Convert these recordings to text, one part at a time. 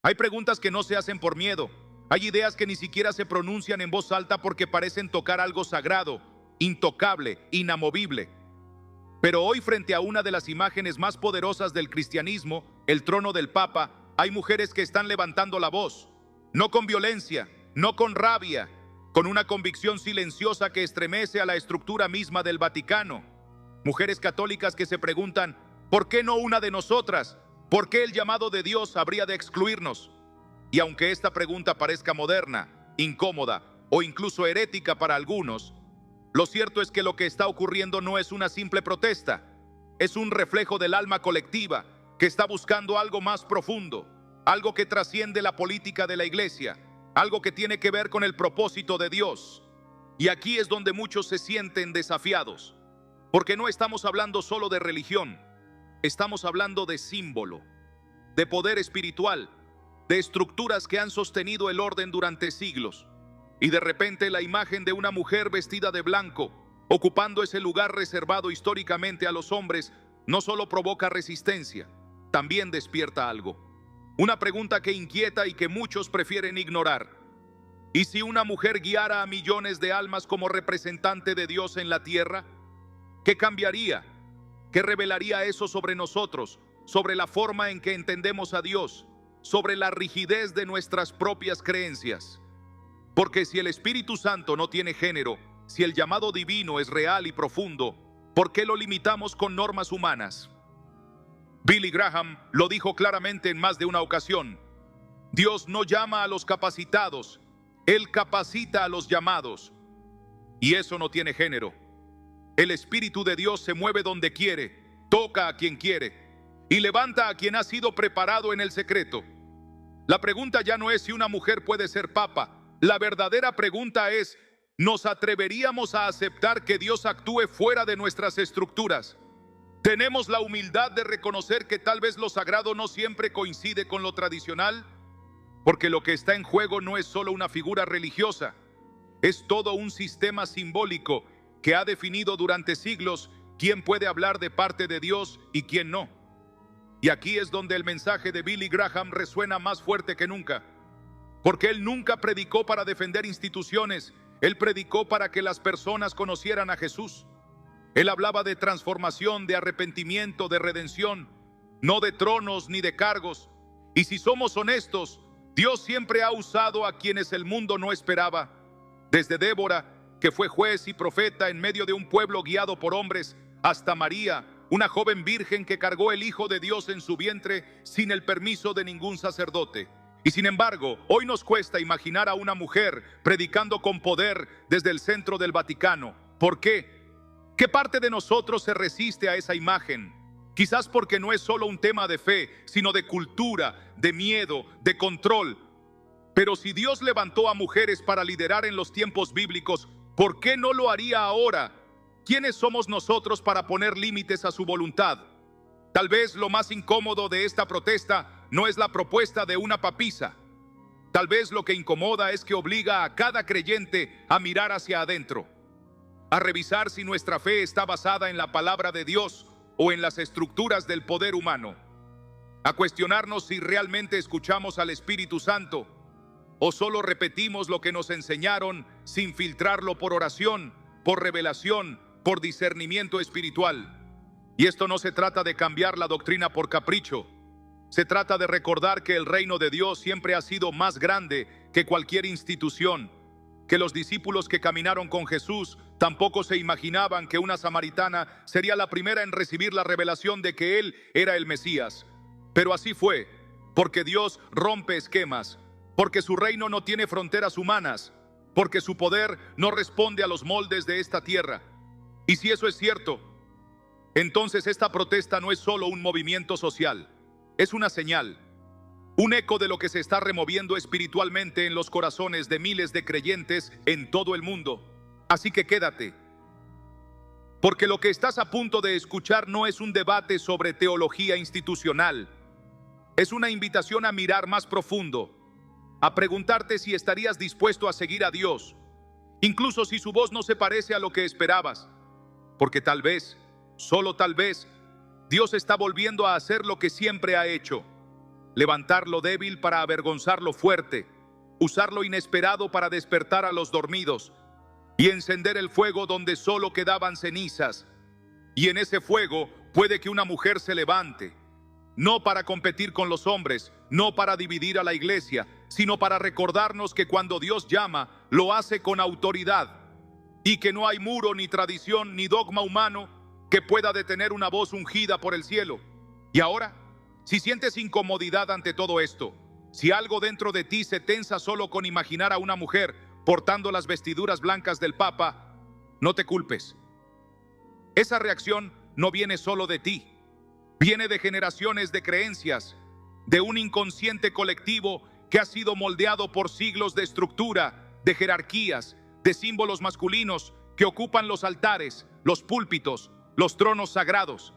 Hay preguntas que no se hacen por miedo. Hay ideas que ni siquiera se pronuncian en voz alta porque parecen tocar algo sagrado, intocable, inamovible. Pero hoy, frente a una de las imágenes más poderosas del cristianismo, el trono del Papa, hay mujeres que están levantando la voz. No con violencia, no con rabia, con una convicción silenciosa que estremece a la estructura misma del Vaticano. Mujeres católicas que se preguntan, ¿por qué no una de nosotras? ¿Por qué el llamado de Dios habría de excluirnos? Y aunque esta pregunta parezca moderna, incómoda o incluso herética para algunos, lo cierto es que lo que está ocurriendo no es una simple protesta, es un reflejo del alma colectiva que está buscando algo más profundo, algo que trasciende la política de la iglesia, algo que tiene que ver con el propósito de Dios. Y aquí es donde muchos se sienten desafiados, porque no estamos hablando solo de religión, estamos hablando de símbolo, de poder espiritual, de estructuras que han sostenido el orden durante siglos. Y de repente la imagen de una mujer vestida de blanco, ocupando ese lugar reservado históricamente a los hombres, no solo provoca resistencia, también despierta algo. Una pregunta que inquieta y que muchos prefieren ignorar. ¿Y si una mujer guiara a millones de almas como representante de Dios en la tierra? ¿Qué cambiaría? ¿Qué revelaría eso sobre nosotros, sobre la forma en que entendemos a Dios, sobre la rigidez de nuestras propias creencias? Porque si el Espíritu Santo no tiene género, si el llamado divino es real y profundo, ¿por qué lo limitamos con normas humanas? Billy Graham lo dijo claramente en más de una ocasión. Dios no llama a los capacitados, Él capacita a los llamados. Y eso no tiene género. El Espíritu de Dios se mueve donde quiere, toca a quien quiere y levanta a quien ha sido preparado en el secreto. La pregunta ya no es si una mujer puede ser papa. La verdadera pregunta es, ¿nos atreveríamos a aceptar que Dios actúe fuera de nuestras estructuras? ¿Tenemos la humildad de reconocer que tal vez lo sagrado no siempre coincide con lo tradicional? Porque lo que está en juego no es solo una figura religiosa, es todo un sistema simbólico que ha definido durante siglos quién puede hablar de parte de Dios y quién no. Y aquí es donde el mensaje de Billy Graham resuena más fuerte que nunca. Porque él nunca predicó para defender instituciones, él predicó para que las personas conocieran a Jesús. Él hablaba de transformación, de arrepentimiento, de redención, no de tronos ni de cargos. Y si somos honestos, Dios siempre ha usado a quienes el mundo no esperaba. Desde Débora, que fue juez y profeta en medio de un pueblo guiado por hombres, hasta María, una joven virgen que cargó el Hijo de Dios en su vientre sin el permiso de ningún sacerdote. Y sin embargo, hoy nos cuesta imaginar a una mujer predicando con poder desde el centro del Vaticano. ¿Por qué? ¿Qué parte de nosotros se resiste a esa imagen? Quizás porque no es solo un tema de fe, sino de cultura, de miedo, de control. Pero si Dios levantó a mujeres para liderar en los tiempos bíblicos, ¿por qué no lo haría ahora? ¿Quiénes somos nosotros para poner límites a su voluntad? Tal vez lo más incómodo de esta protesta no es la propuesta de una papisa. Tal vez lo que incomoda es que obliga a cada creyente a mirar hacia adentro, a revisar si nuestra fe está basada en la palabra de Dios o en las estructuras del poder humano, a cuestionarnos si realmente escuchamos al Espíritu Santo o solo repetimos lo que nos enseñaron sin filtrarlo por oración, por revelación, por discernimiento espiritual. Y esto no se trata de cambiar la doctrina por capricho. Se trata de recordar que el reino de Dios siempre ha sido más grande que cualquier institución, que los discípulos que caminaron con Jesús tampoco se imaginaban que una samaritana sería la primera en recibir la revelación de que Él era el Mesías. Pero así fue, porque Dios rompe esquemas, porque su reino no tiene fronteras humanas, porque su poder no responde a los moldes de esta tierra. Y si eso es cierto, entonces esta protesta no es solo un movimiento social, es una señal, un eco de lo que se está removiendo espiritualmente en los corazones de miles de creyentes en todo el mundo. Así que quédate, porque lo que estás a punto de escuchar no es un debate sobre teología institucional, es una invitación a mirar más profundo, a preguntarte si estarías dispuesto a seguir a Dios, incluso si su voz no se parece a lo que esperabas, porque tal vez, solo tal vez, Dios está volviendo a hacer lo que siempre ha hecho, levantar lo débil para avergonzar lo fuerte, usar lo inesperado para despertar a los dormidos y encender el fuego donde solo quedaban cenizas. Y en ese fuego puede que una mujer se levante, no para competir con los hombres, no para dividir a la iglesia, sino para recordarnos que cuando Dios llama, lo hace con autoridad y que no hay muro, ni tradición, ni dogma humano que pueda detener una voz ungida por el cielo. Y ahora, si sientes incomodidad ante todo esto, si algo dentro de ti se tensa solo con imaginar a una mujer portando las vestiduras blancas del Papa, no te culpes. Esa reacción no viene solo de ti, viene de generaciones de creencias, de un inconsciente colectivo que ha sido moldeado por siglos de estructura, de jerarquías, de símbolos masculinos que ocupan los altares, los púlpitos, los tronos sagrados.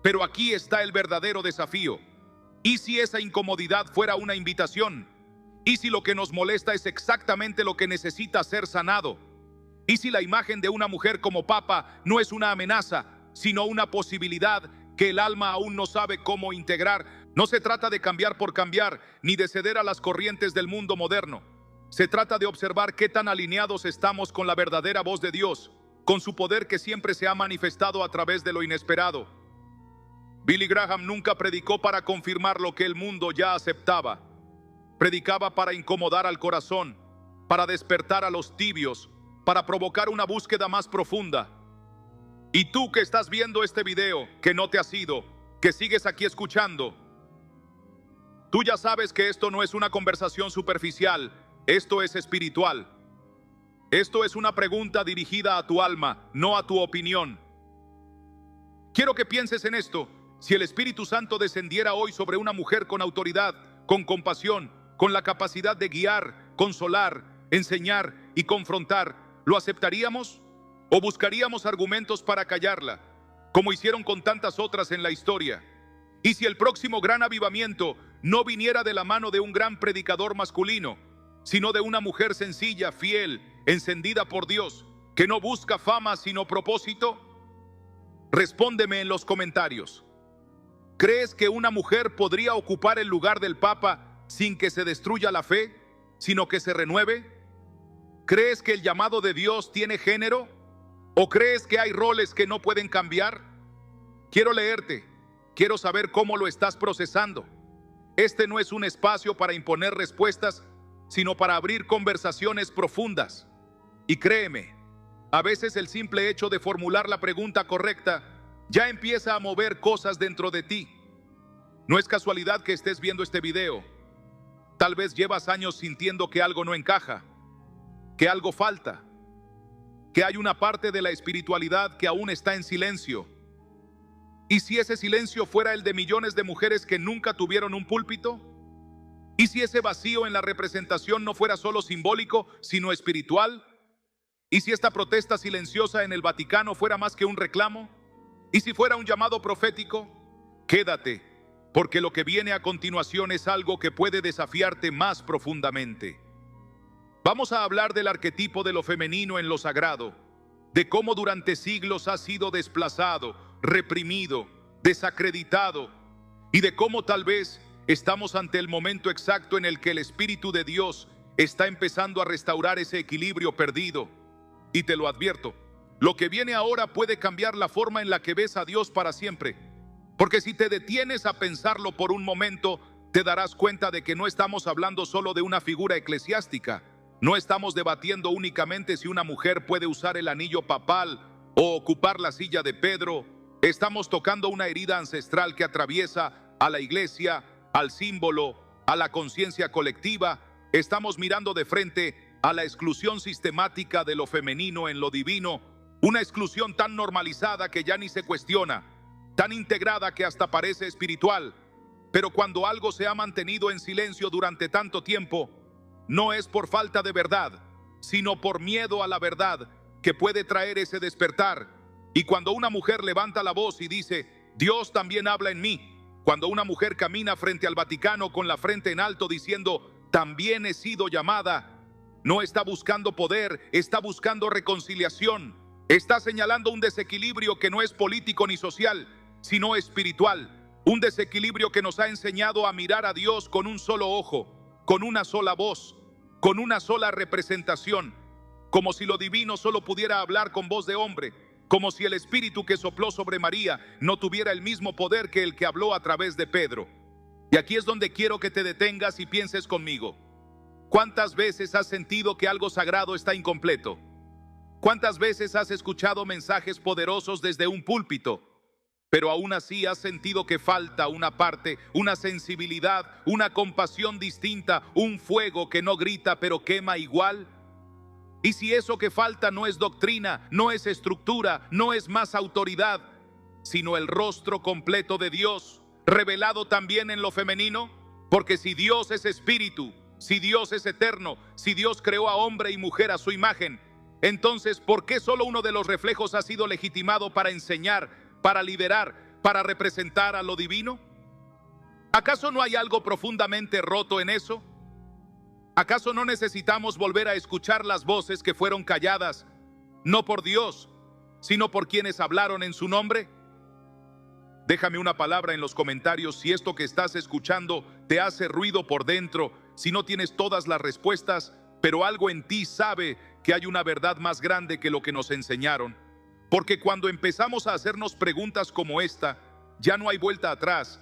Pero aquí está el verdadero desafío. ¿Y si esa incomodidad fuera una invitación? ¿Y si lo que nos molesta es exactamente lo que necesita ser sanado? ¿Y si la imagen de una mujer como papa no es una amenaza, sino una posibilidad que el alma aún no sabe cómo integrar? No se trata de cambiar por cambiar, ni de ceder a las corrientes del mundo moderno. Se trata de observar qué tan alineados estamos con la verdadera voz de Dios, con su poder que siempre se ha manifestado a través de lo inesperado. Billy Graham nunca predicó para confirmar lo que el mundo ya aceptaba. Predicaba para incomodar al corazón, para despertar a los tibios, para provocar una búsqueda más profunda. Y tú que estás viendo este video, que no te has ido, que sigues aquí escuchando, tú ya sabes que esto no es una conversación superficial, esto es espiritual. Esto es una pregunta dirigida a tu alma, no a tu opinión. Quiero que pienses en esto. Si el Espíritu Santo descendiera hoy sobre una mujer con autoridad, con compasión, con la capacidad de guiar, consolar, enseñar y confrontar, ¿lo aceptaríamos? ¿O buscaríamos argumentos para callarla, como hicieron con tantas otras en la historia? Y si el próximo gran avivamiento no viniera de la mano de un gran predicador masculino, sino de una mujer sencilla, fiel, encendida por Dios, que no busca fama sino propósito? Respóndeme en los comentarios. ¿Crees que una mujer podría ocupar el lugar del Papa sin que se destruya la fe, sino que se renueve? ¿Crees que el llamado de Dios tiene género? ¿O crees que hay roles que no pueden cambiar? Quiero leerte, quiero saber cómo lo estás procesando. Este no es un espacio para imponer respuestas, sino para abrir conversaciones profundas. Y créeme, a veces el simple hecho de formular la pregunta correcta ya empieza a mover cosas dentro de ti. No es casualidad que estés viendo este video. Tal vez llevas años sintiendo que algo no encaja, que algo falta, que hay una parte de la espiritualidad que aún está en silencio. ¿Y si ese silencio fuera el de millones de mujeres que nunca tuvieron un púlpito? ¿Y si ese vacío en la representación no fuera solo simbólico, sino espiritual? ¿Y si esta protesta silenciosa en el Vaticano fuera más que un reclamo? ¿Y si fuera un llamado profético? Quédate, porque lo que viene a continuación es algo que puede desafiarte más profundamente. Vamos a hablar del arquetipo de lo femenino en lo sagrado, de cómo durante siglos ha sido desplazado, reprimido, desacreditado, y de cómo tal vez estamos ante el momento exacto en el que el Espíritu de Dios está empezando a restaurar ese equilibrio perdido. Y te lo advierto, lo que viene ahora puede cambiar la forma en la que ves a Dios para siempre. Porque si te detienes a pensarlo por un momento, te darás cuenta de que no estamos hablando solo de una figura eclesiástica. No estamos debatiendo únicamente si una mujer puede usar el anillo papal o ocupar la silla de Pedro. Estamos tocando una herida ancestral que atraviesa a la iglesia, al símbolo, a la conciencia colectiva. Estamos mirando de frente a la exclusión sistemática de lo femenino en lo divino, una exclusión tan normalizada que ya ni se cuestiona, tan integrada que hasta parece espiritual. Pero cuando algo se ha mantenido en silencio durante tanto tiempo, no es por falta de verdad, sino por miedo a la verdad que puede traer ese despertar. Y cuando una mujer levanta la voz y dice, Dios también habla en mí, cuando una mujer camina frente al Vaticano con la frente en alto diciendo, también he sido llamada, no está buscando poder, está buscando reconciliación, está señalando un desequilibrio que no es político ni social, sino espiritual. Un desequilibrio que nos ha enseñado a mirar a Dios con un solo ojo, con una sola voz, con una sola representación, como si lo divino solo pudiera hablar con voz de hombre, como si el Espíritu que sopló sobre María no tuviera el mismo poder que el que habló a través de Pedro. Y aquí es donde quiero que te detengas y pienses conmigo. ¿Cuántas veces has sentido que algo sagrado está incompleto? ¿Cuántas veces has escuchado mensajes poderosos desde un púlpito, pero aún así has sentido que falta una parte, una sensibilidad, una compasión distinta, un fuego que no grita pero quema igual? Y si eso que falta no es doctrina, no es estructura, no es más autoridad, sino el rostro completo de Dios, revelado también en lo femenino, porque si Dios es espíritu, si Dios es eterno, si Dios creó a hombre y mujer a su imagen, entonces ¿por qué solo uno de los reflejos ha sido legitimado para enseñar, para liberar, para representar a lo divino? ¿Acaso no hay algo profundamente roto en eso? ¿Acaso no necesitamos volver a escuchar las voces que fueron calladas, no por Dios, sino por quienes hablaron en su nombre? Déjame una palabra en los comentarios si esto que estás escuchando te hace ruido por dentro, si no tienes todas las respuestas, pero algo en ti sabe que hay una verdad más grande que lo que nos enseñaron. Porque cuando empezamos a hacernos preguntas como esta, ya no hay vuelta atrás.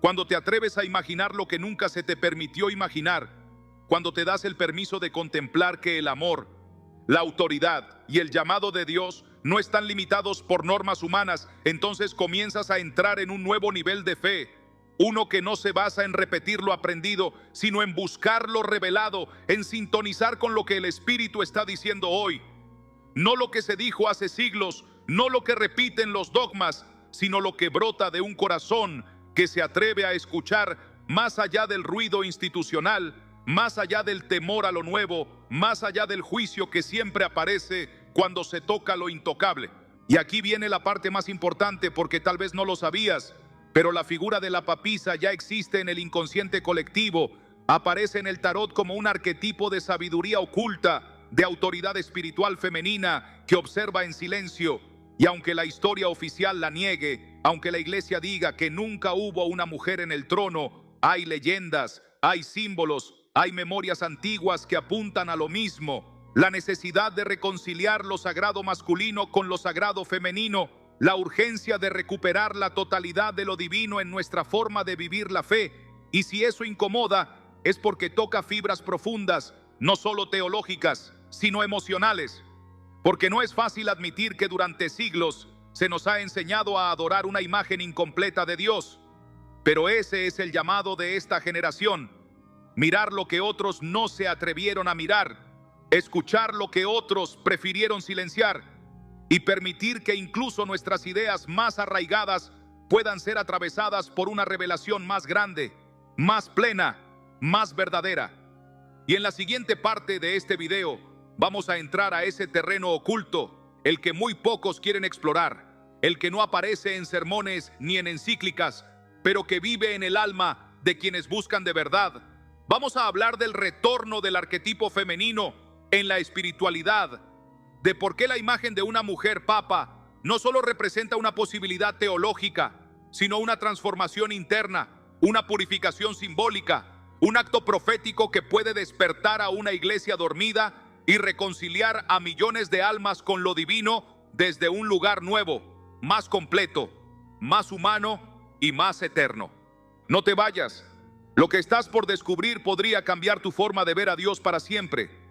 Cuando te atreves a imaginar lo que nunca se te permitió imaginar, cuando te das el permiso de contemplar que el amor, la autoridad y el llamado de Dios no están limitados por normas humanas, entonces comienzas a entrar en un nuevo nivel de fe, uno que no se basa en repetir lo aprendido, sino en buscar lo revelado, en sintonizar con lo que el Espíritu está diciendo hoy. No lo que se dijo hace siglos, no lo que repiten los dogmas, sino lo que brota de un corazón que se atreve a escuchar más allá del ruido institucional, más allá del temor a lo nuevo, más allá del juicio que siempre aparece cuando se toca lo intocable. Y aquí viene la parte más importante, porque tal vez no lo sabías, pero la figura de la papisa ya existe en el inconsciente colectivo, aparece en el tarot como un arquetipo de sabiduría oculta, de autoridad espiritual femenina que observa en silencio. Y aunque la historia oficial la niegue, aunque la iglesia diga que nunca hubo una mujer en el trono, hay leyendas, hay símbolos, hay memorias antiguas que apuntan a lo mismo: la necesidad de reconciliar lo sagrado masculino con lo sagrado femenino, la urgencia de recuperar la totalidad de lo divino en nuestra forma de vivir la fe. Y si eso incomoda, es porque toca fibras profundas, no solo teológicas, sino emocionales. Porque no es fácil admitir que durante siglos se nos ha enseñado a adorar una imagen incompleta de Dios. Pero ese es el llamado de esta generación: mirar lo que otros no se atrevieron a mirar, escuchar lo que otros prefirieron silenciar y permitir que incluso nuestras ideas más arraigadas puedan ser atravesadas por una revelación más grande, más plena, más verdadera. Y en la siguiente parte de este video vamos a entrar a ese terreno oculto, el que muy pocos quieren explorar, el que no aparece en sermones ni en encíclicas, pero que vive en el alma de quienes buscan de verdad. Vamos a hablar del retorno del arquetipo femenino en la espiritualidad, de por qué la imagen de una mujer papa no solo representa una posibilidad teológica, sino una transformación interna, una purificación simbólica, un acto profético que puede despertar a una iglesia dormida y reconciliar a millones de almas con lo divino desde un lugar nuevo, más completo, más humano y más eterno. No te vayas. Lo que estás por descubrir podría cambiar tu forma de ver a Dios para siempre.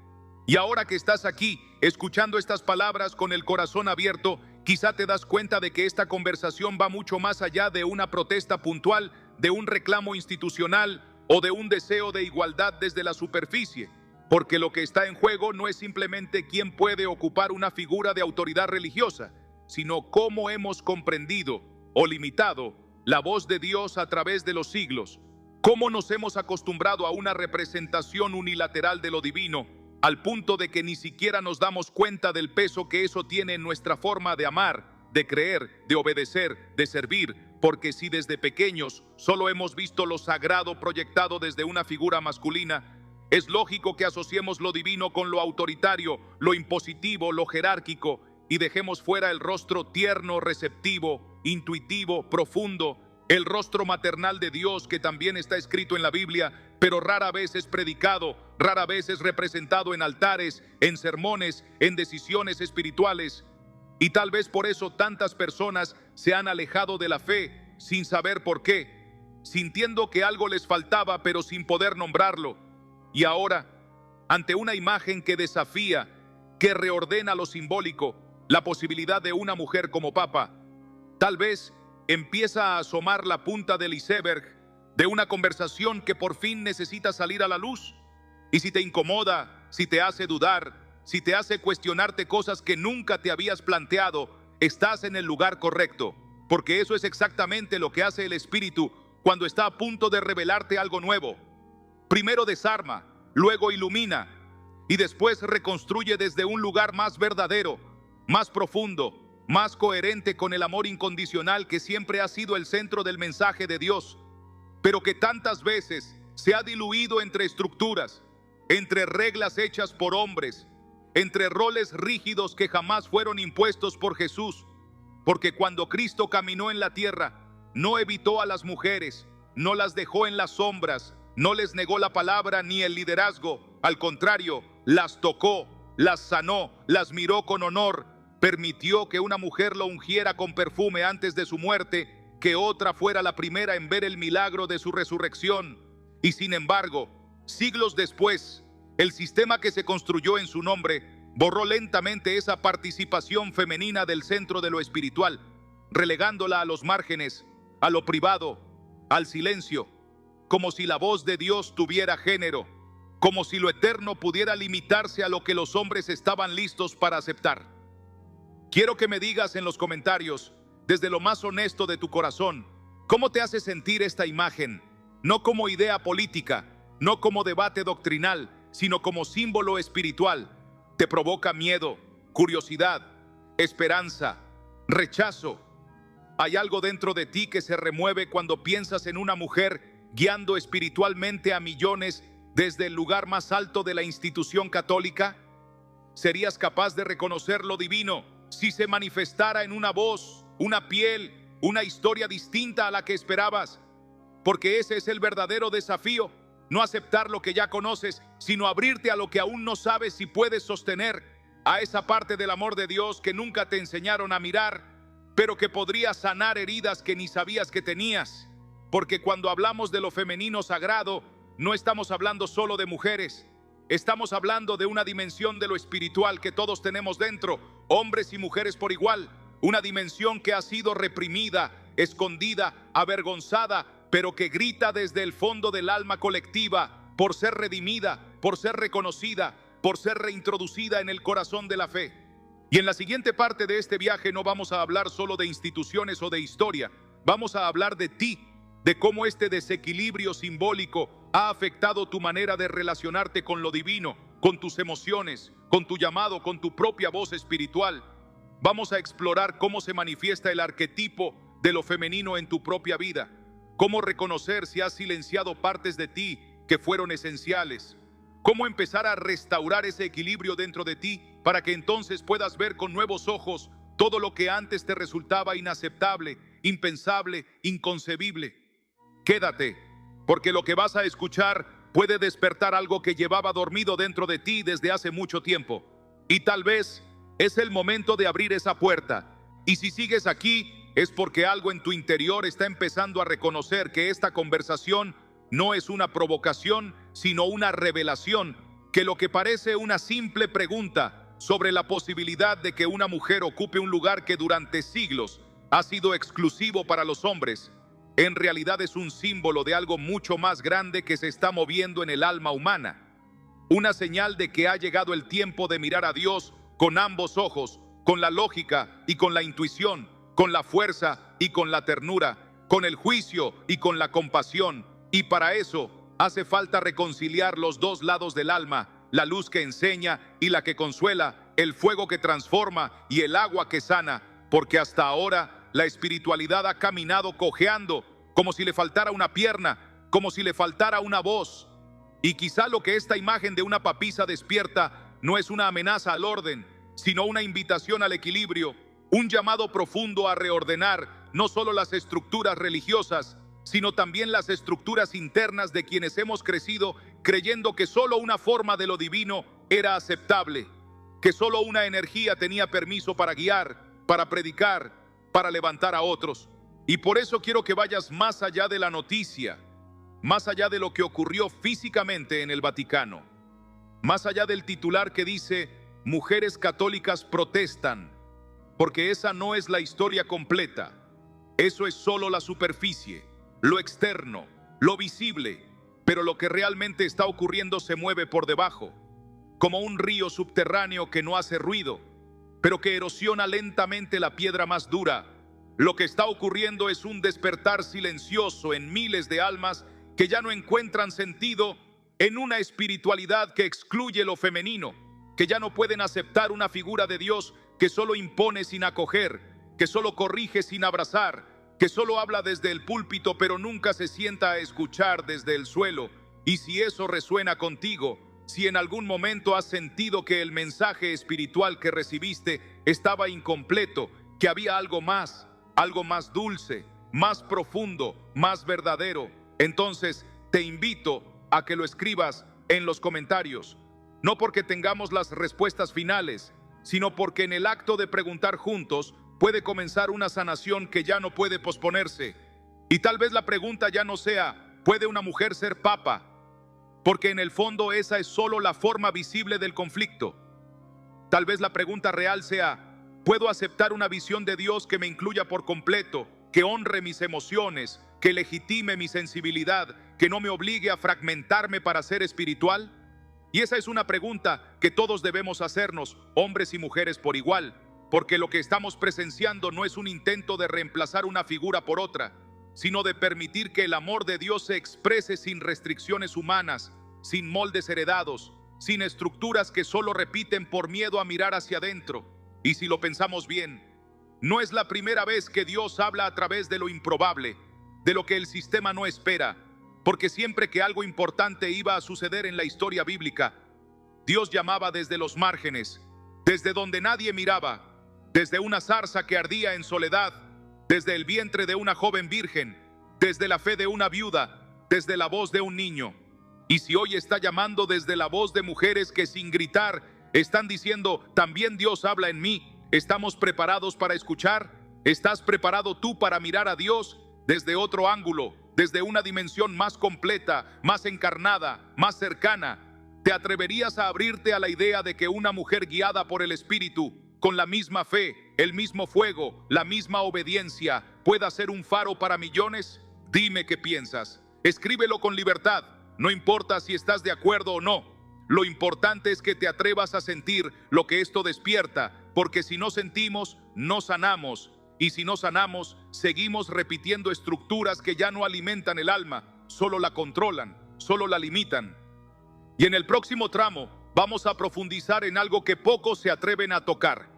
Y ahora que estás aquí, escuchando estas palabras con el corazón abierto, quizá te das cuenta de que esta conversación va mucho más allá de una protesta puntual, de un reclamo institucional o de un deseo de igualdad desde la superficie. Porque lo que está en juego no es simplemente quién puede ocupar una figura de autoridad religiosa, sino cómo hemos comprendido o limitado la voz de Dios a través de los siglos. Cómo nos hemos acostumbrado a una representación unilateral de lo divino, al punto de que ni siquiera nos damos cuenta del peso que eso tiene en nuestra forma de amar, de creer, de obedecer, de servir. Porque si desde pequeños solo hemos visto lo sagrado proyectado desde una figura masculina, es lógico que asociemos lo divino con lo autoritario, lo impositivo, lo jerárquico, y dejemos fuera el rostro tierno, receptivo, intuitivo, profundo, El rostro maternal de Dios, que también está escrito en la Biblia, pero rara vez es predicado, rara vez es representado en altares, en sermones, en decisiones espirituales. Y tal vez por eso tantas personas se han alejado de la fe sin saber por qué, sintiendo que algo les faltaba pero sin poder nombrarlo. Y ahora, ante una imagen que desafía, que reordena lo simbólico, la posibilidad de una mujer como papa, tal vez empieza a asomar la punta del iceberg de una conversación que por fin necesita salir a la luz. Y si te incomoda, si te hace dudar, si te hace cuestionarte cosas que nunca te habías planteado, estás en el lugar correcto, porque eso es exactamente lo que hace el Espíritu cuando está a punto de revelarte algo nuevo. Primero desarma, luego ilumina y después reconstruye desde un lugar más verdadero, más profundo, más coherente con el amor incondicional que siempre ha sido el centro del mensaje de Dios, pero que tantas veces se ha diluido entre estructuras, entre reglas hechas por hombres, entre roles rígidos que jamás fueron impuestos por Jesús, porque cuando Cristo caminó en la tierra, no evitó a las mujeres, no las dejó en las sombras, no les negó la palabra ni el liderazgo, al contrario, las tocó, las sanó, las miró con honor, permitió que una mujer lo ungiera con perfume antes de su muerte, que otra fuera la primera en ver el milagro de su resurrección. Y sin embargo, siglos después, el sistema que se construyó en su nombre borró lentamente esa participación femenina del centro de lo espiritual, relegándola a los márgenes, a lo privado, al silencio, como si la voz de Dios tuviera género, como si lo eterno pudiera limitarse a lo que los hombres estaban listos para aceptar. Quiero que me digas en los comentarios, desde lo más honesto de tu corazón, ¿cómo te hace sentir esta imagen? No como idea política, no como debate doctrinal, sino como símbolo espiritual. ¿Te provoca miedo, curiosidad, esperanza, rechazo? ¿Hay algo dentro de ti que se remueve cuando piensas en una mujer guiando espiritualmente a millones desde el lugar más alto de la institución católica? ¿Serías capaz de reconocer lo divino si se manifestara en una voz, una piel, una historia distinta a la que esperabas? Porque ese es el verdadero desafío, no aceptar lo que ya conoces, sino abrirte a lo que aún no sabes si puedes sostener, a esa parte del amor de Dios que nunca te enseñaron a mirar, pero que podría sanar heridas que ni sabías que tenías. Porque cuando hablamos de lo femenino sagrado, no estamos hablando solo de mujeres, estamos hablando de una dimensión de lo espiritual que todos tenemos dentro, hombres y mujeres por igual, una dimensión que ha sido reprimida, escondida, avergonzada, pero que grita desde el fondo del alma colectiva por ser redimida, por ser reconocida, por ser reintroducida en el corazón de la fe. Y en la siguiente parte de este viaje no vamos a hablar solo de instituciones o de historia, vamos a hablar de ti, de cómo este desequilibrio simbólico ha afectado tu manera de relacionarte con lo divino, con tus emociones, con tu llamado, con tu propia voz espiritual. Vamos a explorar cómo se manifiesta el arquetipo de lo femenino en tu propia vida, cómo reconocer si has silenciado partes de ti que fueron esenciales, cómo empezar a restaurar ese equilibrio dentro de ti para que entonces puedas ver con nuevos ojos todo lo que antes te resultaba inaceptable, impensable, inconcebible. Quédate, porque lo que vas a escuchar puede despertar algo que llevaba dormido dentro de ti desde hace mucho tiempo. Y tal vez es el momento de abrir esa puerta. Y si sigues aquí, es porque algo en tu interior está empezando a reconocer que esta conversación no es una provocación, sino una revelación, que lo que parece una simple pregunta sobre la posibilidad de que una mujer ocupe un lugar que durante siglos ha sido exclusivo para los hombres, en realidad es un símbolo de algo mucho más grande que se está moviendo en el alma humana. Una señal de que ha llegado el tiempo de mirar a Dios con ambos ojos, con la lógica y con la intuición, con la fuerza y con la ternura, con el juicio y con la compasión. Y para eso hace falta reconciliar los dos lados del alma, la luz que enseña y la que consuela, el fuego que transforma y el agua que sana, porque hasta ahora la espiritualidad ha caminado cojeando, como si le faltara una pierna, como si le faltara una voz. Y quizá lo que esta imagen de una papisa despierta no es una amenaza al orden, sino una invitación al equilibrio, un llamado profundo a reordenar no solo las estructuras religiosas, sino también las estructuras internas de quienes hemos crecido creyendo que solo una forma de lo divino era aceptable, que solo una energía tenía permiso para guiar, para predicar, para levantar a otros. Y por eso quiero que vayas más allá de la noticia, más allá de lo que ocurrió físicamente en el Vaticano, más allá del titular que dice "Mujeres católicas protestan", porque esa no es la historia completa. Eso es solo la superficie, lo externo, lo visible, pero lo que realmente está ocurriendo se mueve por debajo, como un río subterráneo que no hace ruido, pero que erosiona lentamente la piedra más dura. Lo que está ocurriendo es un despertar silencioso en miles de almas que ya no encuentran sentido en una espiritualidad que excluye lo femenino, que ya no pueden aceptar una figura de Dios que solo impone sin acoger, que solo corrige sin abrazar, que solo habla desde el púlpito pero nunca se sienta a escuchar desde el suelo. Y si eso resuena contigo, si en algún momento has sentido que el mensaje espiritual que recibiste estaba incompleto, que había algo más dulce, más profundo, más verdadero, entonces te invito a que lo escribas en los comentarios. No porque tengamos las respuestas finales, sino porque en el acto de preguntar juntos puede comenzar una sanación que ya no puede posponerse. Y tal vez la pregunta ya no sea ¿puede una mujer ser papa? Porque en el fondo esa es solo la forma visible del conflicto. Tal vez la pregunta real sea ¿puedo aceptar una visión de Dios que me incluya por completo, que honre mis emociones, que legitime mi sensibilidad, que no me obligue a fragmentarme para ser espiritual? Y esa es una pregunta que todos debemos hacernos, hombres y mujeres por igual, porque lo que estamos presenciando no es un intento de reemplazar una figura por otra, sino de permitir que el amor de Dios se exprese sin restricciones humanas, sin moldes heredados, sin estructuras que solo repiten por miedo a mirar hacia adentro. Y si lo pensamos bien, no es la primera vez que Dios habla a través de lo improbable, de lo que el sistema no espera, porque siempre que algo importante iba a suceder en la historia bíblica, Dios llamaba desde los márgenes, desde donde nadie miraba, desde una zarza que ardía en soledad, desde el vientre de una joven virgen, desde la fe de una viuda, desde la voz de un niño. Y si hoy está llamando desde la voz de mujeres que sin gritar están diciendo también Dios habla en mí, ¿estamos preparados para escuchar? ¿Estás preparado tú para mirar a Dios desde otro ángulo, desde una dimensión más completa, más encarnada, más cercana? ¿Te atreverías a abrirte a la idea de que una mujer guiada por el Espíritu, con la misma fe, el mismo fuego, la misma obediencia, pueda ser un faro para millones? Dime qué piensas. Escríbelo con libertad. No importa si estás de acuerdo o no. Lo importante es que te atrevas a sentir lo que esto despierta, porque si no sentimos, no sanamos. Y si no sanamos, seguimos repitiendo estructuras que ya no alimentan el alma, solo la controlan, solo la limitan. Y en el próximo tramo vamos a profundizar en algo que pocos se atreven a tocar: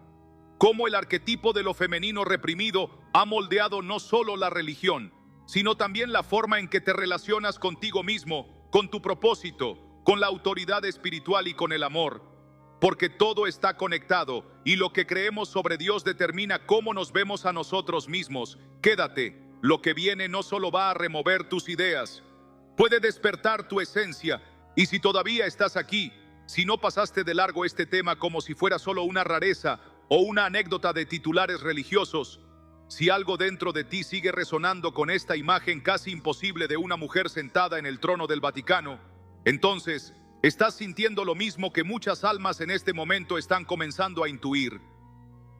cómo el arquetipo de lo femenino reprimido ha moldeado no solo la religión, sino también la forma en que te relacionas contigo mismo, con tu propósito, con la autoridad espiritual y con el amor. Porque todo está conectado y lo que creemos sobre Dios determina cómo nos vemos a nosotros mismos. Quédate, lo que viene no solo va a remover tus ideas, puede despertar tu esencia. Y si todavía estás aquí, si no pasaste de largo este tema como si fuera solo una rareza o una anécdota de titulares religiosos, si algo dentro de ti sigue resonando con esta imagen casi imposible de una mujer sentada en el trono del Vaticano, entonces estás sintiendo lo mismo que muchas almas en este momento están comenzando a intuir: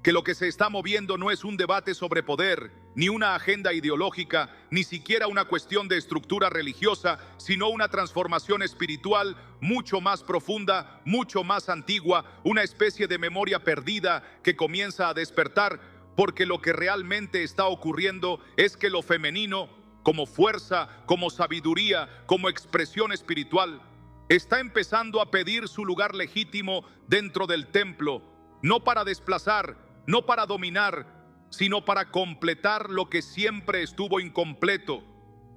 que lo que se está moviendo no es un debate sobre poder, ni una agenda ideológica, ni siquiera una cuestión de estructura religiosa, sino una transformación espiritual mucho más profunda, mucho más antigua, una especie de memoria perdida que comienza a despertar, porque lo que realmente está ocurriendo es que lo femenino, como fuerza, como sabiduría, como expresión espiritual, está empezando a pedir su lugar legítimo dentro del templo, no para desplazar, no para dominar, sino para completar lo que siempre estuvo incompleto,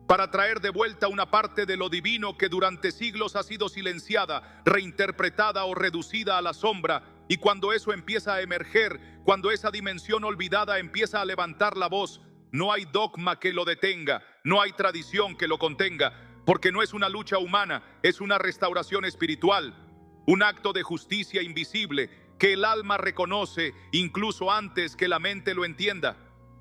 para traer de vuelta una parte de lo divino que durante siglos ha sido silenciada, reinterpretada o reducida a la sombra. Y cuando eso empieza a emerger, cuando esa dimensión olvidada empieza a levantar la voz, No hay dogma que lo detenga, no hay tradición que lo contenga, porque no es una lucha humana, es una restauración espiritual, un acto de justicia invisible que el alma reconoce incluso antes que la mente lo entienda.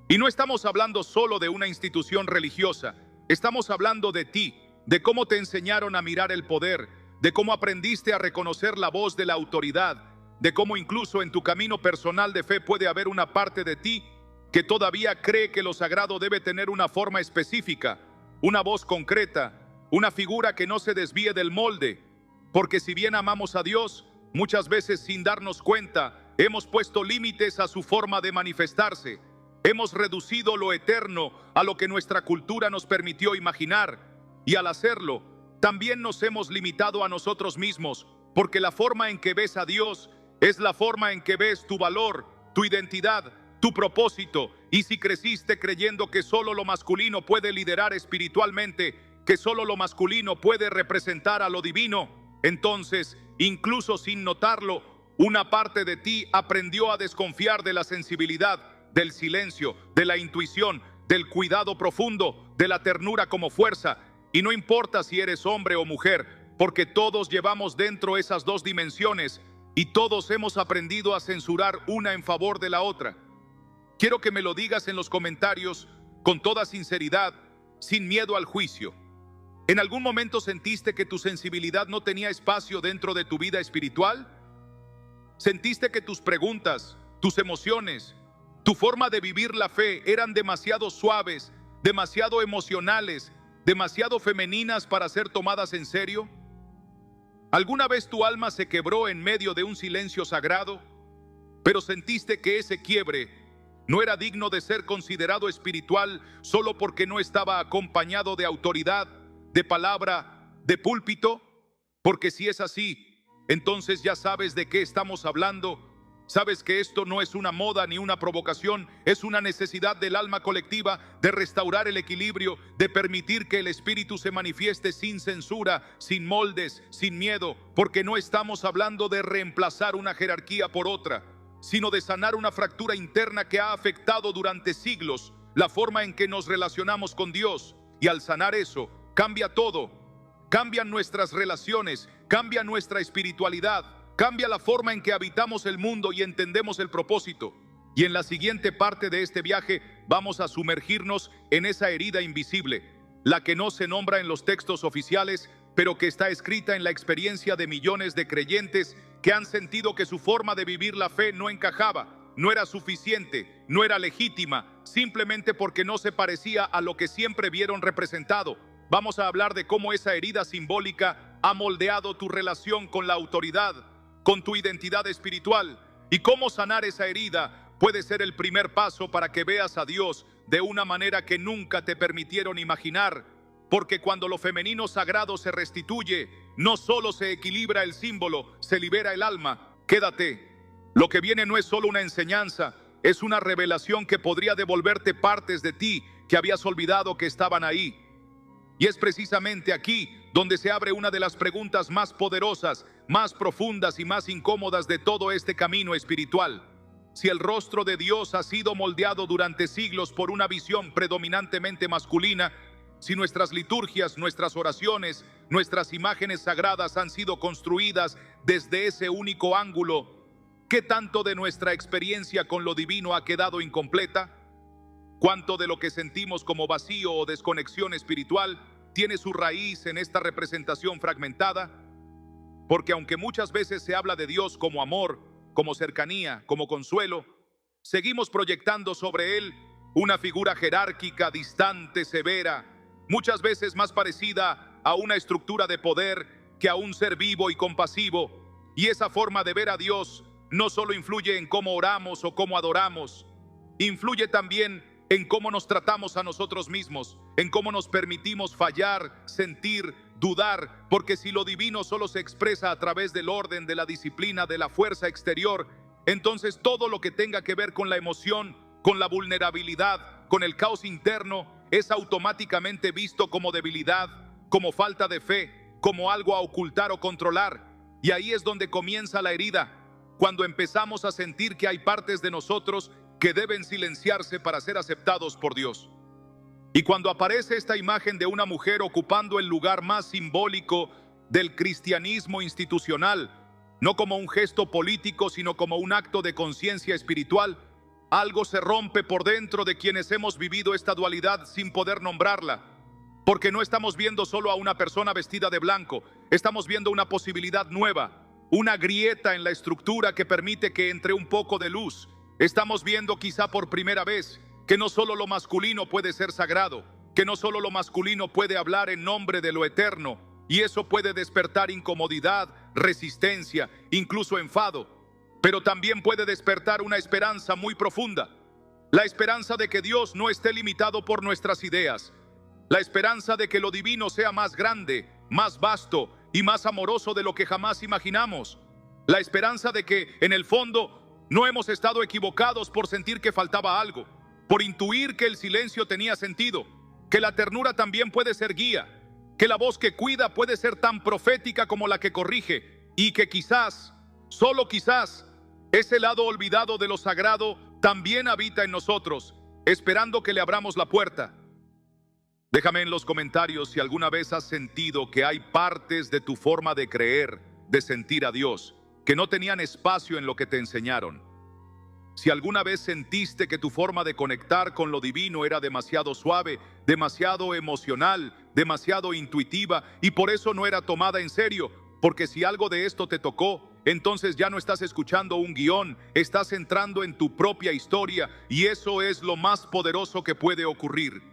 Y no estamos hablando solo de una institución religiosa, estamos hablando de ti, de cómo te enseñaron a mirar el poder, de cómo aprendiste a reconocer la voz de la autoridad, de cómo incluso en tu camino personal de fe puede haber una parte de ti que todavía cree que lo sagrado debe tener una forma específica, una voz concreta, una figura que no se desvíe del molde. Porque si bien amamos a Dios, muchas veces sin darnos cuenta, hemos puesto límites a su forma de manifestarse. Hemos reducido lo eterno a lo que nuestra cultura nos permitió imaginar. Y al hacerlo, también nos hemos limitado a nosotros mismos, porque la forma en que ves a Dios es la forma en que ves tu valor, tu identidad, tu propósito. Y si creciste creyendo que solo lo masculino puede liderar espiritualmente, que solo lo masculino puede representar a lo divino, entonces, incluso sin notarlo, una parte de ti aprendió a desconfiar de la sensibilidad, del silencio, de la intuición, del cuidado profundo, de la ternura como fuerza. Y no importa si eres hombre o mujer, porque todos llevamos dentro esas dos dimensiones y todos hemos aprendido a censurar una en favor de la otra. Quiero que me lo digas en los comentarios con toda sinceridad, sin miedo al juicio. ¿En algún momento sentiste que tu sensibilidad no tenía espacio dentro de tu vida espiritual? ¿Sentiste que tus preguntas, tus emociones, tu forma de vivir la fe eran demasiado suaves, demasiado emocionales, demasiado femeninas para ser tomadas en serio? ¿Alguna vez tu alma se quebró en medio de un silencio sagrado, pero sentiste que ese quiebre no era digno de ser considerado espiritual solo porque no estaba acompañado de autoridad, de palabra, de púlpito? Porque si es así, entonces ya sabes de qué estamos hablando. Sabes que esto no es una moda ni una provocación, es una necesidad del alma colectiva de restaurar el equilibrio, de permitir que el espíritu se manifieste sin censura, sin moldes, sin miedo, porque no estamos hablando de reemplazar una jerarquía por otra, sino de sanar una fractura interna que ha afectado durante siglos la forma en que nos relacionamos con Dios. Y al sanar eso, cambia todo, cambian nuestras relaciones, cambia nuestra espiritualidad, cambia la forma en que habitamos el mundo y entendemos el propósito. Y en la siguiente parte de este viaje vamos a sumergirnos en esa herida invisible, la que no se nombra en los textos oficiales, pero que está escrita en la experiencia de millones de creyentes que han sentido que su forma de vivir la fe no encajaba, no era suficiente, no era legítima, simplemente porque no se parecía a lo que siempre vieron representado. Vamos a hablar de cómo esa herida simbólica ha moldeado tu relación con la autoridad, con tu identidad espiritual, y cómo sanar esa herida puede ser el primer paso para que veas a Dios de una manera que nunca te permitieron imaginar. Porque cuando lo femenino sagrado se restituye, no solo se equilibra el símbolo, se libera el alma. Quédate. Lo que viene no es solo una enseñanza, es una revelación que podría devolverte partes de ti que habías olvidado que estaban ahí. Y es precisamente aquí donde se abre una de las preguntas más poderosas, más profundas y más incómodas de todo este camino espiritual. Si el rostro de Dios ha sido moldeado durante siglos por una visión predominantemente masculina, si nuestras liturgias, nuestras oraciones, nuestras imágenes sagradas han sido construidas desde ese único ángulo, ¿qué tanto de nuestra experiencia con lo divino ha quedado incompleta? ¿Cuánto de lo que sentimos como vacío o desconexión espiritual tiene su raíz en esta representación fragmentada? Porque aunque muchas veces se habla de Dios como amor, como cercanía, como consuelo, seguimos proyectando sobre Él una figura jerárquica, distante, severa, muchas veces más parecida a una estructura de poder que a un ser vivo y compasivo. Y esa forma de ver a Dios no solo influye en cómo oramos o cómo adoramos, influye también en cómo nos tratamos a nosotros mismos, en cómo nos permitimos fallar, sentir, dudar, porque si lo divino solo se expresa a través del orden, de la disciplina, de la fuerza exterior, entonces todo lo que tenga que ver con la emoción, con la vulnerabilidad, con el caos interno, es automáticamente visto como debilidad, como falta de fe, como algo a ocultar o controlar. Y ahí es donde comienza la herida, cuando empezamos a sentir que hay partes de nosotros que deben silenciarse para ser aceptados por Dios. Y cuando aparece esta imagen de una mujer ocupando el lugar más simbólico del cristianismo institucional, no como un gesto político, sino como un acto de conciencia espiritual, algo se rompe por dentro de quienes hemos vivido esta dualidad sin poder nombrarla. Porque no estamos viendo solo a una persona vestida de blanco, estamos viendo una posibilidad nueva, una grieta en la estructura que permite que entre un poco de luz. Estamos viendo quizá por primera vez que no solo lo masculino puede ser sagrado, que no solo lo masculino puede hablar en nombre de lo eterno, y eso puede despertar incomodidad, resistencia, incluso enfado, pero también puede despertar una esperanza muy profunda, la esperanza de que Dios no esté limitado por nuestras ideas, la esperanza de que lo divino sea más grande, más vasto y más amoroso de lo que jamás imaginamos, la esperanza de que, en el fondo, no hemos estado equivocados por sentir que faltaba algo, por intuir que el silencio tenía sentido, que la ternura también puede ser guía, que la voz que cuida puede ser tan profética como la que corrige, y que quizás, solo quizás, ese lado olvidado de lo sagrado también habita en nosotros, esperando que le abramos la puerta. Déjame en los comentarios si alguna vez has sentido que hay partes de tu forma de creer, de sentir a Dios, que no tenían espacio en lo que te enseñaron. Si alguna vez sentiste que tu forma de conectar con lo divino era demasiado suave, demasiado emocional, demasiado intuitiva y por eso no era tomada en serio, porque si algo de esto te tocó, entonces ya no estás escuchando un guión, estás entrando en tu propia historia y eso es lo más poderoso que puede ocurrir.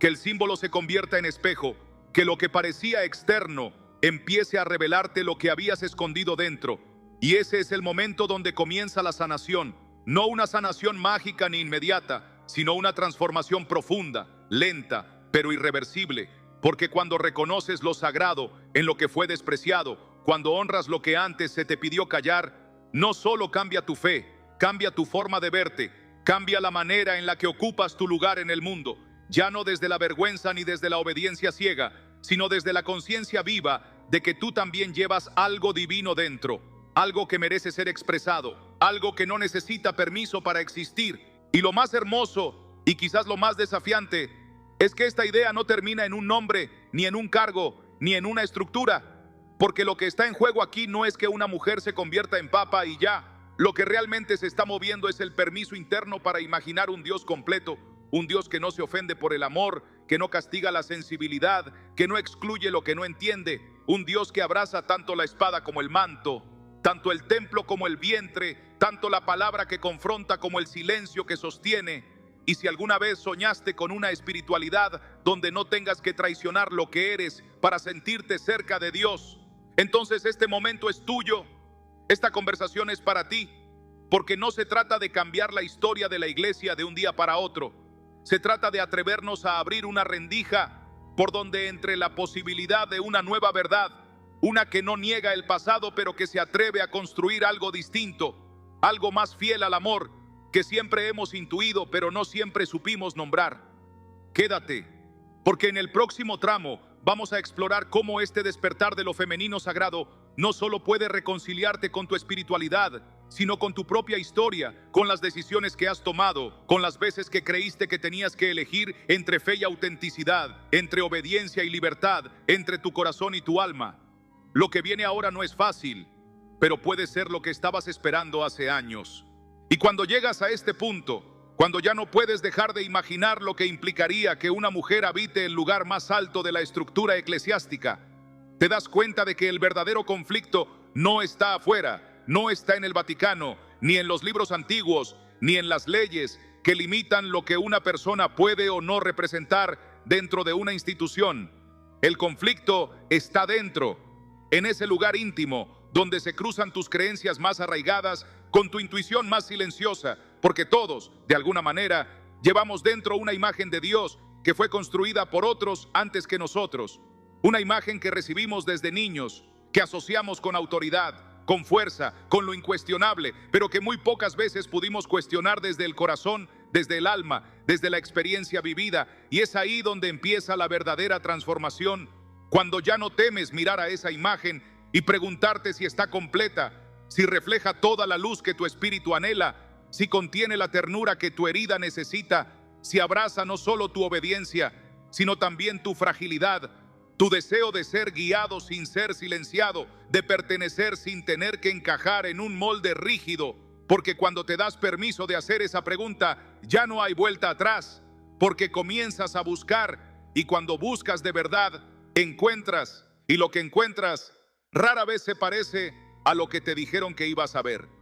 Que el símbolo se convierta en espejo, que lo que parecía externo empiece a revelarte lo que habías escondido dentro. Y ese es el momento donde comienza la sanación. No una sanación mágica ni inmediata, sino una transformación profunda, lenta, pero irreversible. Porque cuando reconoces lo sagrado en lo que fue despreciado, cuando honras lo que antes se te pidió callar, no solo cambia tu fe, cambia tu forma de verte, cambia la manera en la que ocupas tu lugar en el mundo. Ya no desde la vergüenza ni desde la obediencia ciega, sino desde la conciencia viva de que tú también llevas algo divino dentro, algo que merece ser expresado, algo que no necesita permiso para existir. Y lo más hermoso, y quizás lo más desafiante, es que esta idea no termina en un nombre, ni en un cargo, ni en una estructura, porque lo que está en juego aquí no es que una mujer se convierta en papa y ya. Lo que realmente se está moviendo es el permiso interno para imaginar un Dios completo, un Dios que no se ofende por el amor, que no castiga la sensibilidad, que no excluye lo que no entiende, un Dios que abraza tanto la espada como el manto, tanto el templo como el vientre, tanto la palabra que confronta como el silencio que sostiene. Y si alguna vez soñaste con una espiritualidad donde no tengas que traicionar lo que eres para sentirte cerca de Dios, entonces este momento es tuyo. Esta conversación es para ti, porque no se trata de cambiar la historia de la iglesia de un día para otro. Se trata de atrevernos a abrir una rendija por donde entre la posibilidad de una nueva verdad, una que no niega el pasado, pero que se atreve a construir algo distinto, algo más fiel al amor que siempre hemos intuido, pero no siempre supimos nombrar. Quédate, porque en el próximo tramo vamos a explorar cómo este despertar de lo femenino sagrado no solo puede reconciliarte con tu espiritualidad, sino con tu propia historia, con las decisiones que has tomado, con las veces que creíste que tenías que elegir entre fe y autenticidad, entre obediencia y libertad, entre tu corazón y tu alma. Lo que viene ahora no es fácil, pero puede ser lo que estabas esperando hace años. Y cuando llegas a este punto, cuando ya no puedes dejar de imaginar lo que implicaría que una mujer habite el lugar más alto de la estructura eclesiástica, te das cuenta de que el verdadero conflicto no está afuera, no está en el Vaticano, ni en los libros antiguos, ni en las leyes que limitan lo que una persona puede o no representar dentro de una institución. El conflicto está dentro, en ese lugar íntimo, donde se cruzan tus creencias más arraigadas con tu intuición más silenciosa, porque todos, de alguna manera, llevamos dentro una imagen de Dios que fue construida por otros antes que nosotros. Una imagen que recibimos desde niños, que asociamos con autoridad, con fuerza, con lo incuestionable, pero que muy pocas veces pudimos cuestionar desde el corazón, desde el alma, desde la experiencia vivida. Y es ahí donde empieza la verdadera transformación, cuando ya no temes mirar a esa imagen y preguntarte si está completa, si refleja toda la luz que tu espíritu anhela, si contiene la ternura que tu herida necesita, si abraza no solo tu obediencia, sino también tu fragilidad, tu deseo de ser guiado sin ser silenciado, de pertenecer sin tener que encajar en un molde rígido, porque cuando te das permiso de hacer esa pregunta, ya no hay vuelta atrás, porque comienzas a buscar, y cuando buscas de verdad, encuentras, y lo que encuentras rara vez se parece a lo que te dijeron que ibas a ver.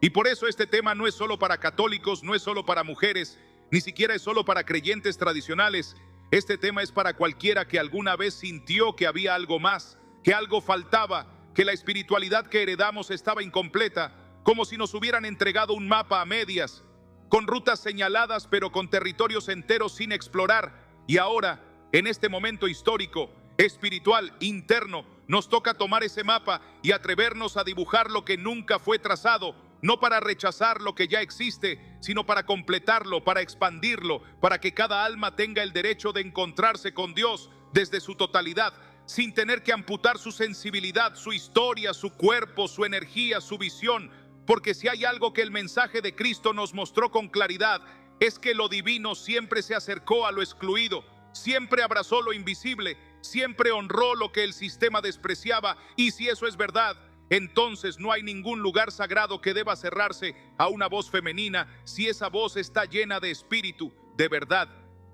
Y por eso este tema no es solo para católicos, no es solo para mujeres, ni siquiera es solo para creyentes tradicionales. Este tema es para cualquiera que alguna vez sintió que había algo más, que algo faltaba, que la espiritualidad que heredamos estaba incompleta, como si nos hubieran entregado un mapa a medias, con rutas señaladas pero con territorios enteros sin explorar. Y ahora, en este momento histórico, espiritual, interno, nos toca tomar ese mapa y atrevernos a dibujar lo que nunca fue trazado, no para rechazar lo que ya existe, sino para completarlo, para expandirlo, para que cada alma tenga el derecho de encontrarse con Dios desde su totalidad, sin tener que amputar su sensibilidad, su historia, su cuerpo, su energía, su visión. Porque si hay algo que el mensaje de Cristo nos mostró con claridad, es que lo divino siempre se acercó a lo excluido, siempre abrazó lo invisible, siempre honró lo que el sistema despreciaba. Y si eso es verdad, entonces no hay ningún lugar sagrado que deba cerrarse a una voz femenina si esa voz está llena de espíritu, de verdad,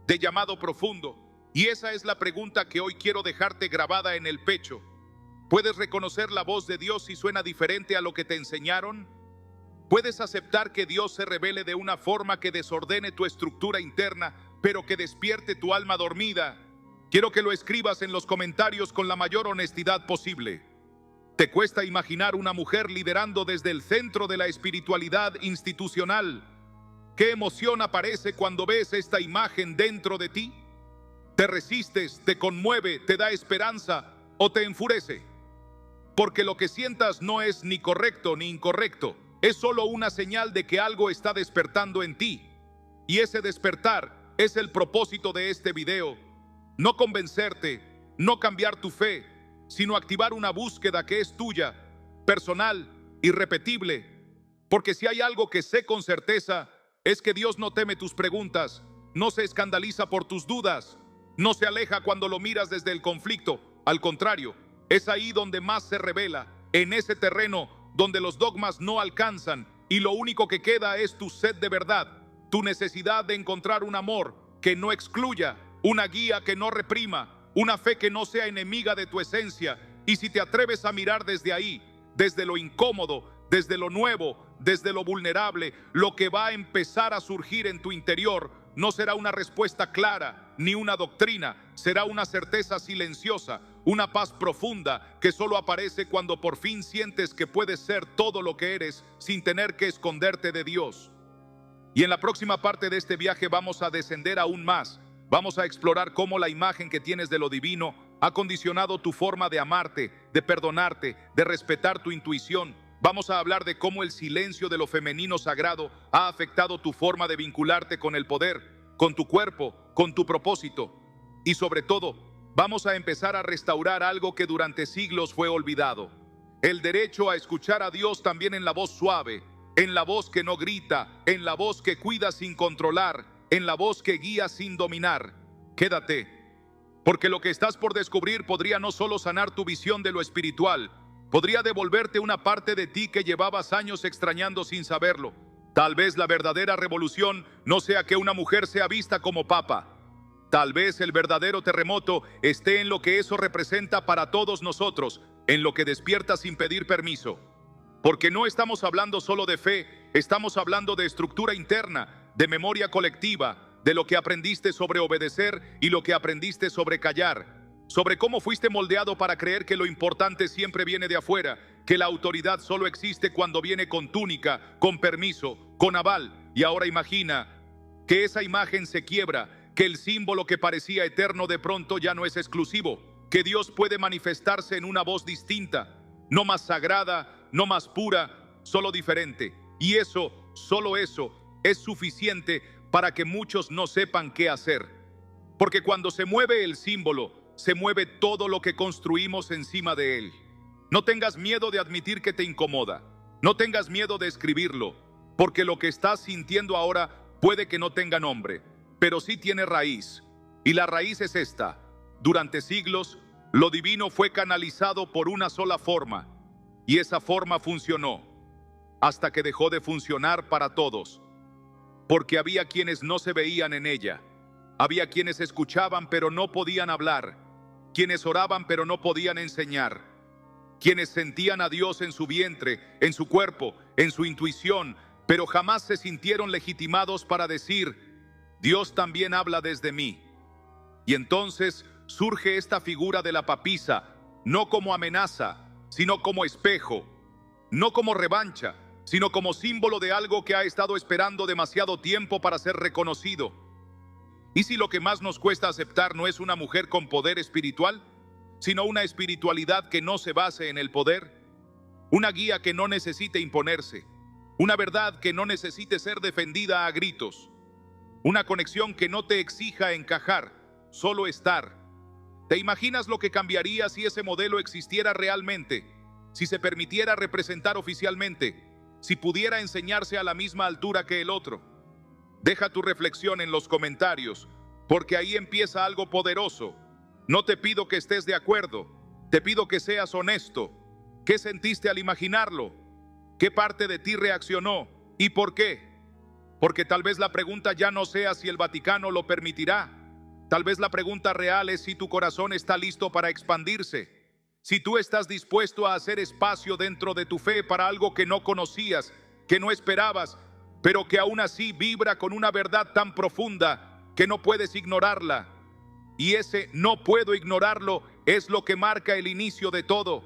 de llamado profundo. Y esa es la pregunta que hoy quiero dejarte grabada en el pecho. ¿Puedes reconocer la voz de Dios si suena diferente a lo que te enseñaron? ¿Puedes aceptar que Dios se revele de una forma que desordene tu estructura interna, pero que despierte tu alma dormida? Quiero que lo escribas en los comentarios con la mayor honestidad posible. ¿Te cuesta imaginar una mujer liderando desde el centro de la espiritualidad institucional? ¿Qué emoción aparece cuando ves esta imagen dentro de ti? ¿Te resistes, te conmueve, te da esperanza o te enfurece? Porque lo que sientas no es ni correcto ni incorrecto, es solo una señal de que algo está despertando en ti. Y ese despertar es el propósito de este video. No convencerte, no cambiar tu fe, sino activar una búsqueda que es tuya, personal, irrepetible. Porque si hay algo que sé con certeza, es que Dios no teme tus preguntas, no se escandaliza por tus dudas, no se aleja cuando lo miras desde el conflicto. Al contrario, es ahí donde más se revela, en ese terreno donde los dogmas no alcanzan y lo único que queda es tu sed de verdad, tu necesidad de encontrar un amor que no excluya, una guía que no reprima, una fe que no sea enemiga de tu esencia. Y si te atreves a mirar desde ahí, desde lo incómodo, desde lo nuevo, desde lo vulnerable, lo que va a empezar a surgir en tu interior no será una respuesta clara ni una doctrina, será una certeza silenciosa, una paz profunda que solo aparece cuando por fin sientes que puedes ser todo lo que eres sin tener que esconderte de Dios. Y en la próxima parte de este viaje vamos a descender aún más. Vamos a explorar cómo la imagen que tienes de lo divino ha condicionado tu forma de amarte, de perdonarte, de respetar tu intuición. Vamos a hablar de cómo el silencio de lo femenino sagrado ha afectado tu forma de vincularte con el poder, con tu cuerpo, con tu propósito. Y sobre todo, vamos a empezar a restaurar algo que durante siglos fue olvidado. El derecho a escuchar a Dios también en la voz suave, en la voz que no grita, en la voz que cuida sin controlar, en la voz que guía sin dominar. Quédate, porque lo que estás por descubrir podría no solo sanar tu visión de lo espiritual, podría devolverte una parte de ti que llevabas años extrañando sin saberlo. Tal vez la verdadera revolución no sea que una mujer sea vista como papa. Tal vez el verdadero terremoto esté en lo que eso representa para todos nosotros, en lo que despierta sin pedir permiso. Porque no estamos hablando solo de fe, estamos hablando de estructura interna, de memoria colectiva, de lo que aprendiste sobre obedecer y lo que aprendiste sobre callar, sobre cómo fuiste moldeado para creer que lo importante siempre viene de afuera, que la autoridad solo existe cuando viene con túnica, con permiso, con aval. Y ahora imagina que esa imagen se quiebra, que el símbolo que parecía eterno de pronto ya no es exclusivo, que Dios puede manifestarse en una voz distinta, no más sagrada, no más pura, solo diferente. Y eso, solo eso, es suficiente para que muchos no sepan qué hacer. Porque cuando se mueve el símbolo, se mueve todo lo que construimos encima de él. No tengas miedo de admitir que te incomoda. No tengas miedo de escribirlo. porque lo que estás sintiendo ahora puede que no tenga nombre, pero sí tiene raíz. Y la raíz es esta: durante siglos, lo divino fue canalizado por una sola forma, y esa forma funcionó, hasta que dejó de funcionar para todos, porque había quienes no se veían en ella. Había quienes escuchaban pero no podían hablar, quienes oraban pero no podían enseñar, quienes sentían a Dios en su vientre, en su cuerpo, en su intuición, pero jamás se sintieron legitimados para decir: Dios también habla desde mí. Y entonces surge esta figura de la papisa, no como amenaza, sino como espejo, no como revancha, sino como símbolo de algo que ha estado esperando demasiado tiempo para ser reconocido. ¿Y si lo que más nos cuesta aceptar no es una mujer con poder espiritual, sino una espiritualidad que no se base en el poder? Una guía que no necesite imponerse, una verdad que no necesite ser defendida a gritos, una conexión que no te exija encajar, solo estar. ¿Te imaginas lo que cambiaría si ese modelo existiera realmente? Si se permitiera representar oficialmente, si pudiera enseñarse a la misma altura que el otro. Deja tu reflexión en los comentarios, porque ahí empieza algo poderoso. No te pido que estés de acuerdo, te pido que seas honesto. ¿Qué sentiste al imaginarlo? ¿Qué parte de ti reaccionó? ¿Y por qué? Porque tal vez la pregunta ya no sea si el Vaticano lo permitirá. Tal vez la pregunta real es si tu corazón está listo para expandirse. Si tú estás dispuesto a hacer espacio dentro de tu fe para algo que no conocías, que no esperabas, pero que aún así vibra con una verdad tan profunda que no puedes ignorarla. Y ese no puedo ignorarlo es lo que marca el inicio de todo.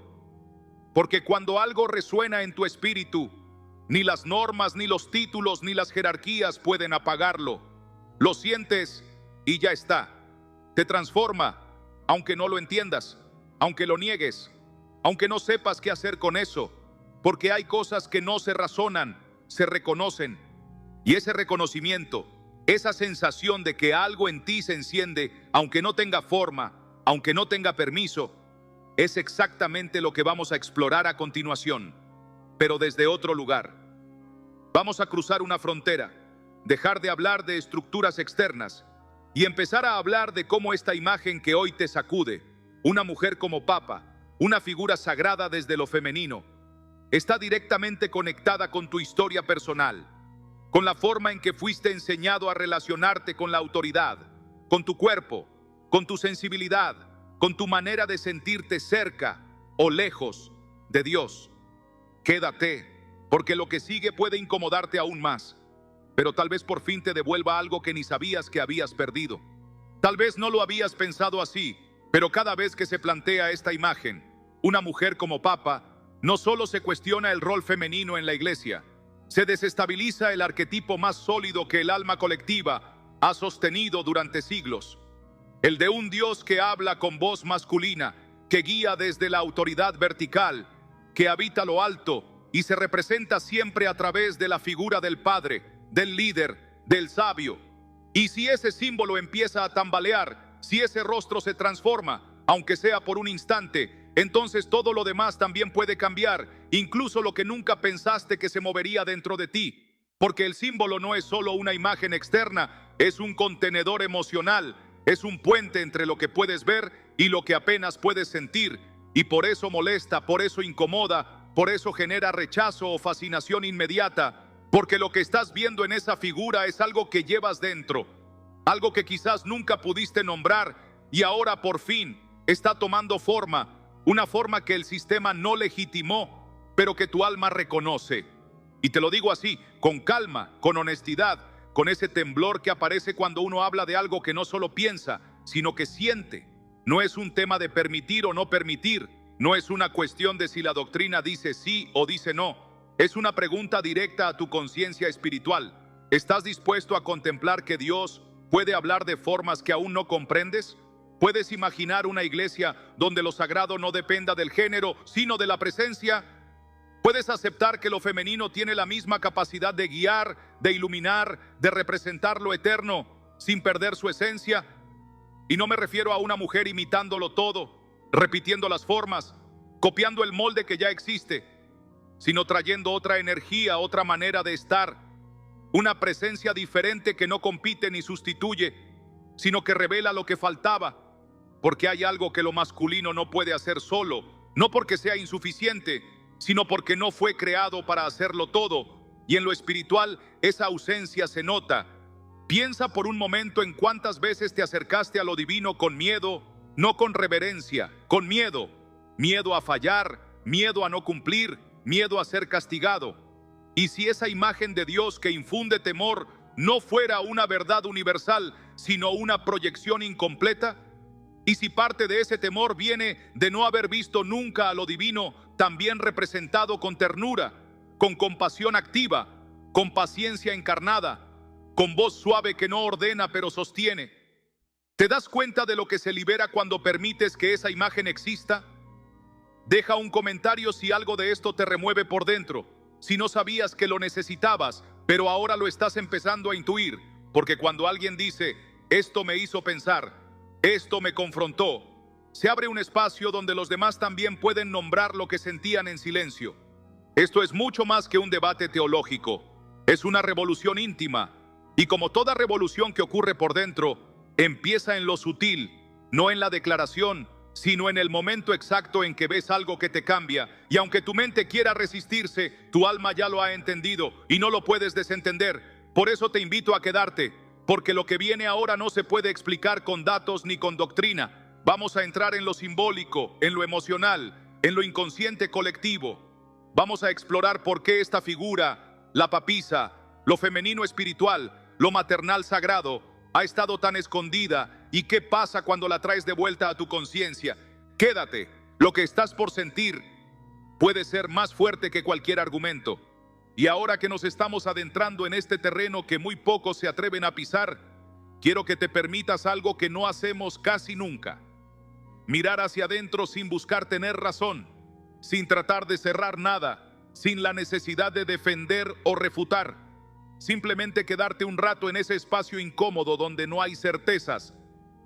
Porque cuando algo resuena en tu espíritu, ni las normas, ni los títulos, ni las jerarquías pueden apagarlo. Lo sientes y ya está. Te transforma, aunque no lo entiendas, aunque lo niegues, aunque no sepas qué hacer con eso, porque hay cosas que no se razonan, se reconocen. Y ese reconocimiento, esa sensación de que algo en ti se enciende, aunque no tenga forma, aunque no tenga permiso, es exactamente lo que vamos a explorar a continuación, pero desde otro lugar. Vamos a cruzar una frontera, dejar de hablar de estructuras externas y empezar a hablar de cómo esta imagen que hoy te sacude, una mujer como papa, una figura sagrada desde lo femenino, está directamente conectada con tu historia personal, con la forma en que fuiste enseñado a relacionarte con la autoridad, con tu cuerpo, con tu sensibilidad, con tu manera de sentirte cerca o lejos de Dios. Quédate, porque lo que sigue puede incomodarte aún más, pero tal vez por fin te devuelva algo que ni sabías que habías perdido. Tal vez no lo habías pensado así, pero cada vez que se plantea esta imagen, una mujer como papa, no solo se cuestiona el rol femenino en la iglesia, se desestabiliza el arquetipo más sólido que el alma colectiva ha sostenido durante siglos. El de un Dios que habla con voz masculina, que guía desde la autoridad vertical, que habita lo alto y se representa siempre a través de la figura del padre, del líder, del sabio. Y si ese símbolo empieza a tambalear, si ese rostro se transforma, aunque sea por un instante, entonces todo lo demás también puede cambiar, incluso lo que nunca pensaste que se movería dentro de ti. Porque el símbolo no es solo una imagen externa, es un contenedor emocional, es un puente entre lo que puedes ver y lo que apenas puedes sentir. Y por eso molesta, por eso incomoda, por eso genera rechazo o fascinación inmediata. Porque lo que estás viendo en esa figura es algo que llevas dentro, algo que quizás nunca pudiste nombrar y ahora por fin está tomando forma, una forma que el sistema no legitimó, pero que tu alma reconoce. Y te lo digo así, con calma, con honestidad, con ese temblor que aparece cuando uno habla de algo que no solo piensa, sino que siente. No es un tema de permitir o no permitir, no es una cuestión de si la doctrina dice sí o dice no. Es una pregunta directa a tu conciencia espiritual. ¿Estás dispuesto a contemplar que Dios puede hablar de formas que aún no comprendes? ¿Puedes imaginar una iglesia donde lo sagrado no dependa del género, sino de la presencia? ¿Puedes aceptar que lo femenino tiene la misma capacidad de guiar, de iluminar, de representar lo eterno, sin perder su esencia? Y no me refiero a una mujer imitándolo todo, repitiendo las formas, copiando el molde que ya existe, sino trayendo otra energía, otra manera de estar, una presencia diferente que no compite ni sustituye, sino que revela lo que faltaba, porque hay algo que lo masculino no puede hacer solo, no porque sea insuficiente, sino porque no fue creado para hacerlo todo, y en lo espiritual esa ausencia se nota. Piensa por un momento en cuántas veces te acercaste a lo divino con miedo, no con reverencia, con miedo. Miedo a fallar, miedo a no cumplir, miedo a ser castigado. Y si esa imagen de Dios que infunde temor no fuera una verdad universal, sino una proyección incompleta, y si parte de ese temor viene de no haber visto nunca a lo divino también representado con ternura, con compasión activa, con paciencia encarnada, con voz suave que no ordena pero sostiene, ¿te das cuenta de lo que se libera cuando permites que esa imagen exista? Deja un comentario si algo de esto te remueve por dentro, si no sabías que lo necesitabas, pero ahora lo estás empezando a intuir, porque cuando alguien dice, esto me hizo pensar, esto me confrontó, se abre un espacio donde los demás también pueden nombrar lo que sentían en silencio. Esto es mucho más que un debate teológico, es una revolución íntima, y como toda revolución que ocurre por dentro, empieza en lo sutil, no en la declaración, sino en el momento exacto en que ves algo que te cambia, y aunque tu mente quiera resistirse, tu alma ya lo ha entendido y no lo puedes desentender. Por eso te invito a quedarte, porque lo que viene ahora no se puede explicar con datos ni con doctrina. Vamos a entrar en lo simbólico, en lo emocional, en lo inconsciente colectivo. Vamos a explorar por qué esta figura, la papisa, lo femenino espiritual, lo maternal sagrado, ha estado tan escondida y qué pasa cuando la traes de vuelta a tu conciencia. Quédate, lo que estás por sentir puede ser más fuerte que cualquier argumento. Y ahora que nos estamos adentrando en este terreno que muy pocos se atreven a pisar, quiero que te permitas algo que no hacemos casi nunca. Mirar hacia adentro sin buscar tener razón, sin tratar de cerrar nada, sin la necesidad de defender o refutar. Simplemente quedarte un rato en ese espacio incómodo donde no hay certezas,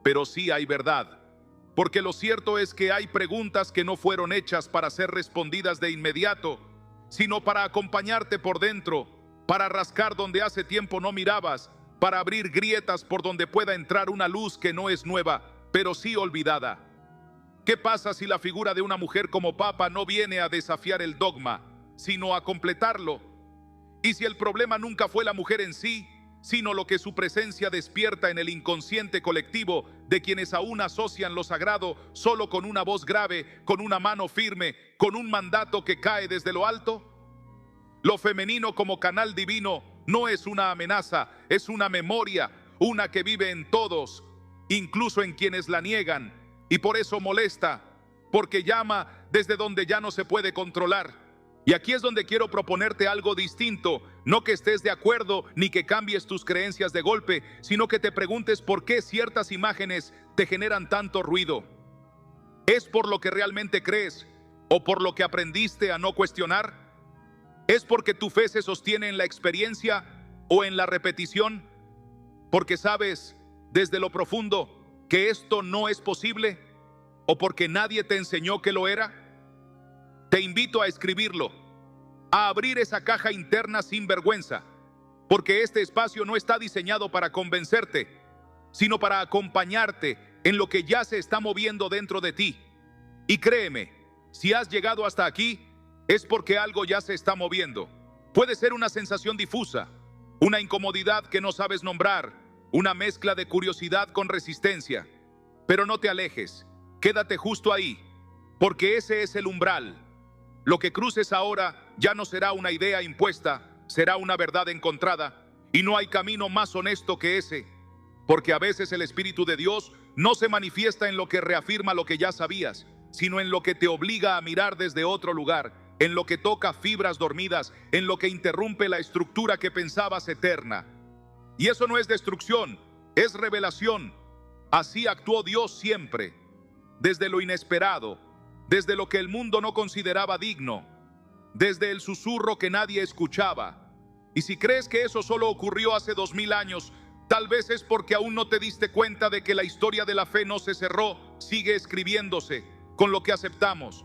pero sí hay verdad. Porque lo cierto es que hay preguntas que no fueron hechas para ser respondidas de inmediato, sino para acompañarte por dentro, para rascar donde hace tiempo no mirabas, para abrir grietas por donde pueda entrar una luz que no es nueva, pero sí olvidada. ¿Qué pasa si la figura de una mujer como Papa no viene a desafiar el dogma, sino a completarlo? Y si el problema nunca fue la mujer en sí, sino lo que su presencia despierta en el inconsciente colectivo de quienes aún asocian lo sagrado solo con una voz grave, con una mano firme, con un mandato que cae desde lo alto. Lo femenino como canal divino no es una amenaza, es una memoria, una que vive en todos, incluso en quienes la niegan, y por eso molesta, porque llama desde donde ya no se puede controlar. Y aquí es donde quiero proponerte algo distinto, no que estés de acuerdo ni que cambies tus creencias de golpe, sino que te preguntes por qué ciertas imágenes te generan tanto ruido. ¿Es por lo que realmente crees o por lo que aprendiste a no cuestionar? ¿Es porque tu fe se sostiene en la experiencia o en la repetición? ¿Porque sabes desde lo profundo que esto no es posible o porque nadie te enseñó que lo era? Te invito a escribirlo, a abrir esa caja interna sin vergüenza, porque este espacio no está diseñado para convencerte, sino para acompañarte en lo que ya se está moviendo dentro de ti. Y créeme, si has llegado hasta aquí, es porque algo ya se está moviendo. Puede ser una sensación difusa, una incomodidad que no sabes nombrar, una mezcla de curiosidad con resistencia. Pero no te alejes, quédate justo ahí, porque ese es el umbral. Lo que cruces ahora ya no será una idea impuesta, será una verdad encontrada, y no hay camino más honesto que ese, porque a veces el Espíritu de Dios no se manifiesta en lo que reafirma lo que ya sabías, sino en lo que te obliga a mirar desde otro lugar, en lo que toca fibras dormidas, en lo que interrumpe la estructura que pensabas eterna. Y eso no es destrucción, es revelación. Así actuó Dios siempre, desde lo inesperado, desde lo que el mundo no consideraba digno, desde el susurro que nadie escuchaba. Y si crees que eso solo ocurrió hace 2000 años, tal vez es porque aún no te diste cuenta de que la historia de la fe no se cerró, sigue escribiéndose con lo que aceptamos.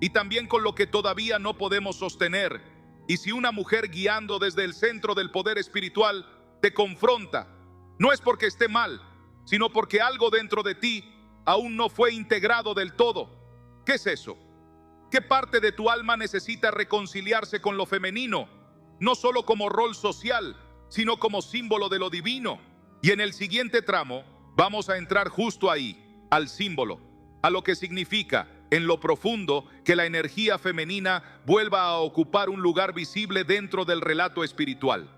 y también con lo que todavía no podemos sostener. Y si una mujer guiando desde el centro del poder espiritual te confronta, no es porque esté mal, sino porque algo dentro de ti aún no fue integrado del todo. ¿Qué es eso? ¿Qué parte de tu alma necesita reconciliarse con lo femenino? No solo como rol social, sino como símbolo de lo divino. Y en el siguiente tramo vamos a entrar justo ahí, al símbolo, a lo que significa en lo profundo que la energía femenina vuelva a ocupar un lugar visible dentro del relato espiritual.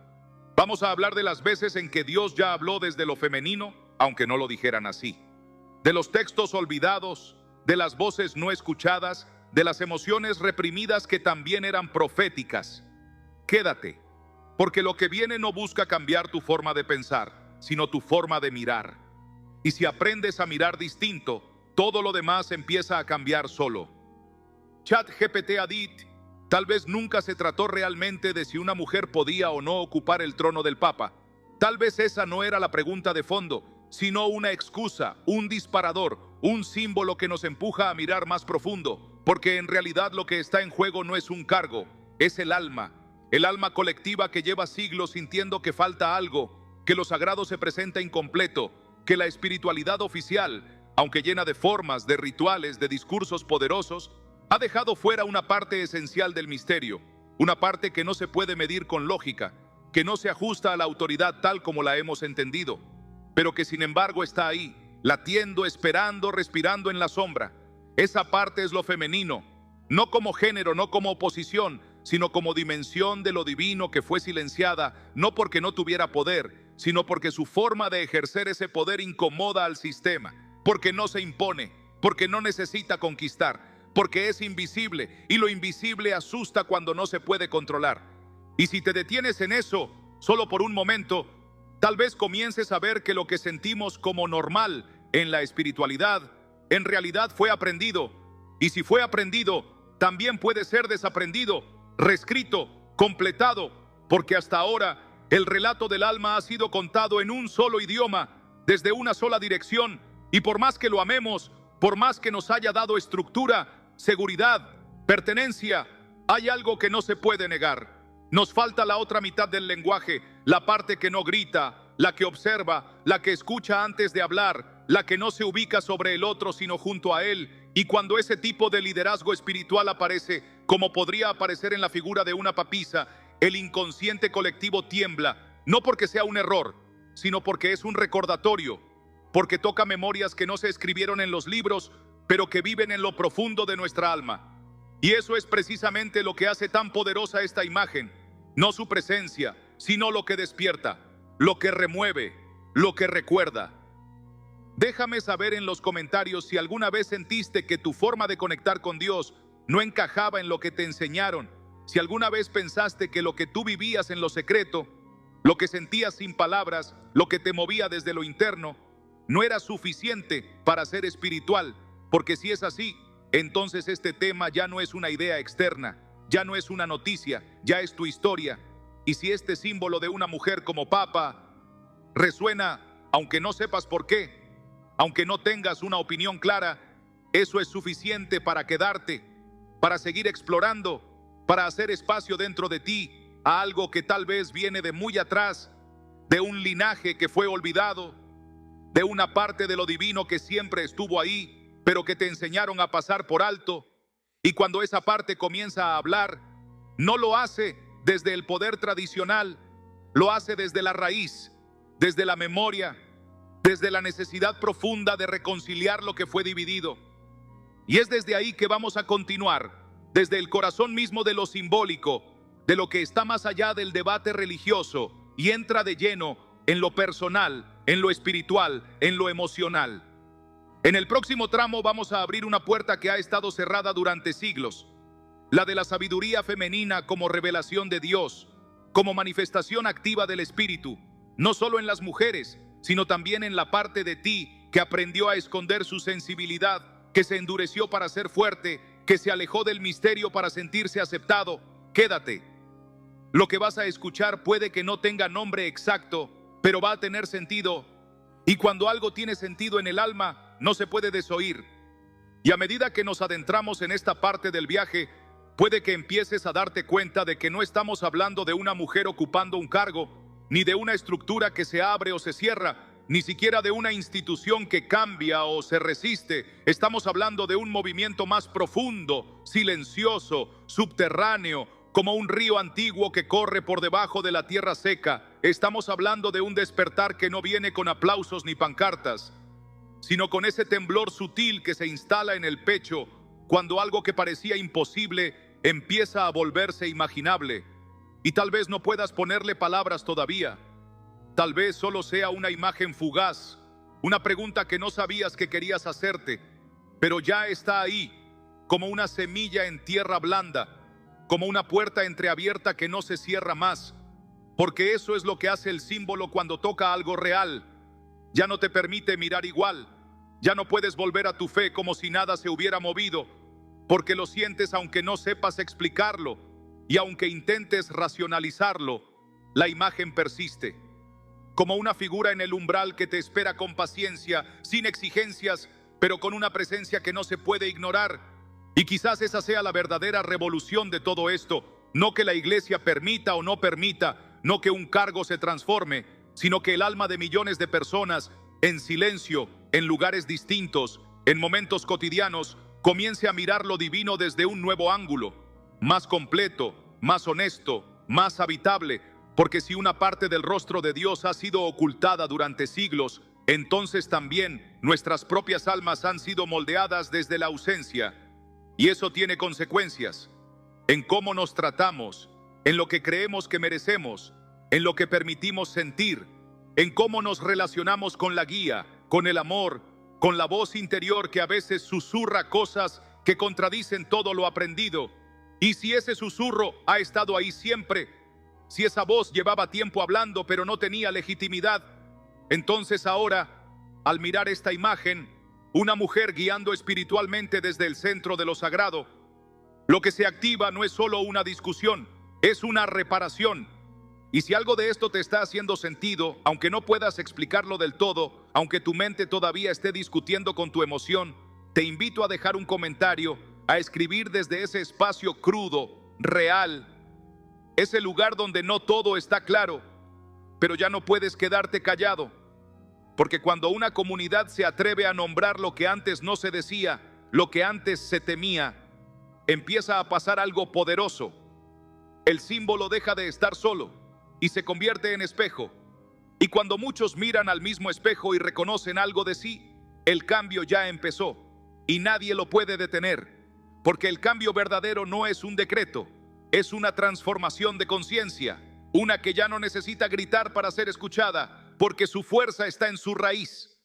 Vamos a hablar de las veces en que Dios ya habló desde lo femenino, aunque no lo dijeran así, de los textos olvidados, de las voces no escuchadas, de las emociones reprimidas que también eran proféticas. Quédate, porque lo que viene no busca cambiar tu forma de pensar, sino tu forma de mirar. Y si aprendes a mirar distinto, todo lo demás empieza a cambiar solo. ChatGPT ha dicho, tal vez nunca se trató realmente de si una mujer podía o no ocupar el trono del Papa. Tal vez esa no era la pregunta de fondo, sino una excusa, un disparador, un símbolo que nos empuja a mirar más profundo, porque en realidad lo que está en juego no es un cargo, es el alma colectiva que lleva siglos sintiendo que falta algo, que lo sagrado se presenta incompleto, que la espiritualidad oficial, aunque llena de formas, de rituales, de discursos poderosos, ha dejado fuera una parte esencial del misterio, una parte que no se puede medir con lógica, que no se ajusta a la autoridad tal como la hemos entendido, pero que sin embargo está ahí, latiendo, esperando, respirando en la sombra. Esa parte es lo femenino, no como género, no como oposición, sino como dimensión de lo divino que fue silenciada, no porque no tuviera poder, sino porque su forma de ejercer ese poder incomoda al sistema, porque no se impone, porque no necesita conquistar, porque es invisible, y lo invisible asusta cuando no se puede controlar. Y si te detienes en eso, solo por un momento, tal vez comiences a ver que lo que sentimos como normal en la espiritualidad, en realidad fue aprendido. Y si fue aprendido, también puede ser desaprendido, reescrito, completado, porque hasta ahora el relato del alma ha sido contado en un solo idioma, desde una sola dirección, y por más que lo amemos, por más que nos haya dado estructura, seguridad, pertenencia, hay algo que no se puede negar. Nos falta la otra mitad del lenguaje, la parte que no grita, la que observa, la que escucha antes de hablar, la que no se ubica sobre el otro sino junto a él. Y cuando ese tipo de liderazgo espiritual aparece, como podría aparecer en la figura de una papisa, el inconsciente colectivo tiembla, no porque sea un error, sino porque es un recordatorio, porque toca memorias que no se escribieron en los libros, pero que viven en lo profundo de nuestra alma. Y eso es precisamente lo que hace tan poderosa esta imagen, no su presencia, sino lo que despierta, lo que remueve, lo que recuerda. Déjame saber en los comentarios si alguna vez sentiste que tu forma de conectar con Dios no encajaba en lo que te enseñaron, si alguna vez pensaste que lo que tú vivías en lo secreto, lo que sentías sin palabras, lo que te movía desde lo interno, no era suficiente para ser espiritual, porque si es así, entonces este tema ya no es una idea externa, ya no es una noticia, ya es tu historia. Y si este símbolo de una mujer como Papa resuena, aunque no sepas por qué, aunque no tengas una opinión clara, eso es suficiente para quedarte, para seguir explorando, para hacer espacio dentro de ti a algo que tal vez viene de muy atrás, de un linaje que fue olvidado, de una parte de lo divino que siempre estuvo ahí, pero que te enseñaron a pasar por alto. Y cuando esa parte comienza a hablar, no lo hace desde el poder tradicional, lo hace desde la raíz, desde la memoria, desde la necesidad profunda de reconciliar lo que fue dividido. Y es desde ahí que vamos a continuar, desde el corazón mismo de lo simbólico, de lo que está más allá del debate religioso y entra de lleno en lo personal, en lo espiritual, en lo emocional. En el próximo tramo vamos a abrir una puerta que ha estado cerrada durante siglos, la de la sabiduría femenina como revelación de Dios, como manifestación activa del Espíritu, no solo en las mujeres, sino también en la parte de ti que aprendió a esconder su sensibilidad, que se endureció para ser fuerte, que se alejó del misterio para sentirse aceptado. Quédate. Lo que vas a escuchar puede que no tenga nombre exacto, pero va a tener sentido. Y cuando algo tiene sentido en el alma, no se puede desoír. Y a medida que nos adentramos en esta parte del viaje, puede que empieces a darte cuenta de que no estamos hablando de una mujer ocupando un cargo, ni de una estructura que se abre o se cierra, ni siquiera de una institución que cambia o se resiste. Estamos hablando de un movimiento más profundo, silencioso, subterráneo, como un río antiguo que corre por debajo de la tierra seca. Estamos hablando de un despertar que no viene con aplausos ni pancartas, sino con ese temblor sutil que se instala en el pecho cuando algo que parecía imposible empieza a volverse imaginable. Y tal vez no puedas ponerle palabras todavía. Tal vez solo sea una imagen fugaz, una pregunta que no sabías que querías hacerte, pero ya está ahí, como una semilla en tierra blanda, como una puerta entreabierta que no se cierra más, porque eso es lo que hace el símbolo cuando toca algo real. Ya no te permite mirar igual, ya no puedes volver a tu fe como si nada se hubiera movido, porque lo sientes aunque no sepas explicarlo, y aunque intentes racionalizarlo, la imagen persiste. Como una figura en el umbral que te espera con paciencia, sin exigencias, pero con una presencia que no se puede ignorar. Y quizás esa sea la verdadera revolución de todo esto. No que la iglesia permita o no permita, no que un cargo se transforme, sino que el alma de millones de personas, en silencio, en lugares distintos, en momentos cotidianos, comience a mirar lo divino desde un nuevo ángulo, más completo, más honesto, más habitable. Porque si una parte del rostro de Dios ha sido ocultada durante siglos, entonces también nuestras propias almas han sido moldeadas desde la ausencia. Y eso tiene consecuencias en cómo nos tratamos, en lo que creemos que merecemos, en lo que permitimos sentir, en cómo nos relacionamos con la guía, con el amor, con la voz interior que a veces susurra cosas que contradicen todo lo aprendido. Y si ese susurro ha estado ahí siempre, si esa voz llevaba tiempo hablando pero no tenía legitimidad, entonces ahora, al mirar esta imagen, una mujer guiando espiritualmente desde el centro de lo sagrado, lo que se activa no es solo una discusión, es una reparación. Y si algo de esto te está haciendo sentido, aunque no puedas explicarlo del todo, aunque tu mente todavía esté discutiendo con tu emoción, te invito a dejar un comentario, a escribir desde ese espacio crudo, real, ese lugar donde no todo está claro, pero ya no puedes quedarte callado, porque cuando una comunidad se atreve a nombrar lo que antes no se decía, lo que antes se temía, empieza a pasar algo poderoso. El símbolo deja de estar solo y se convierte en espejo. Y cuando muchos miran al mismo espejo y reconocen algo de sí, el cambio ya empezó y nadie lo puede detener, porque el cambio verdadero no es un decreto, es una transformación de conciencia, una que ya no necesita gritar para ser escuchada, porque su fuerza está en su raíz.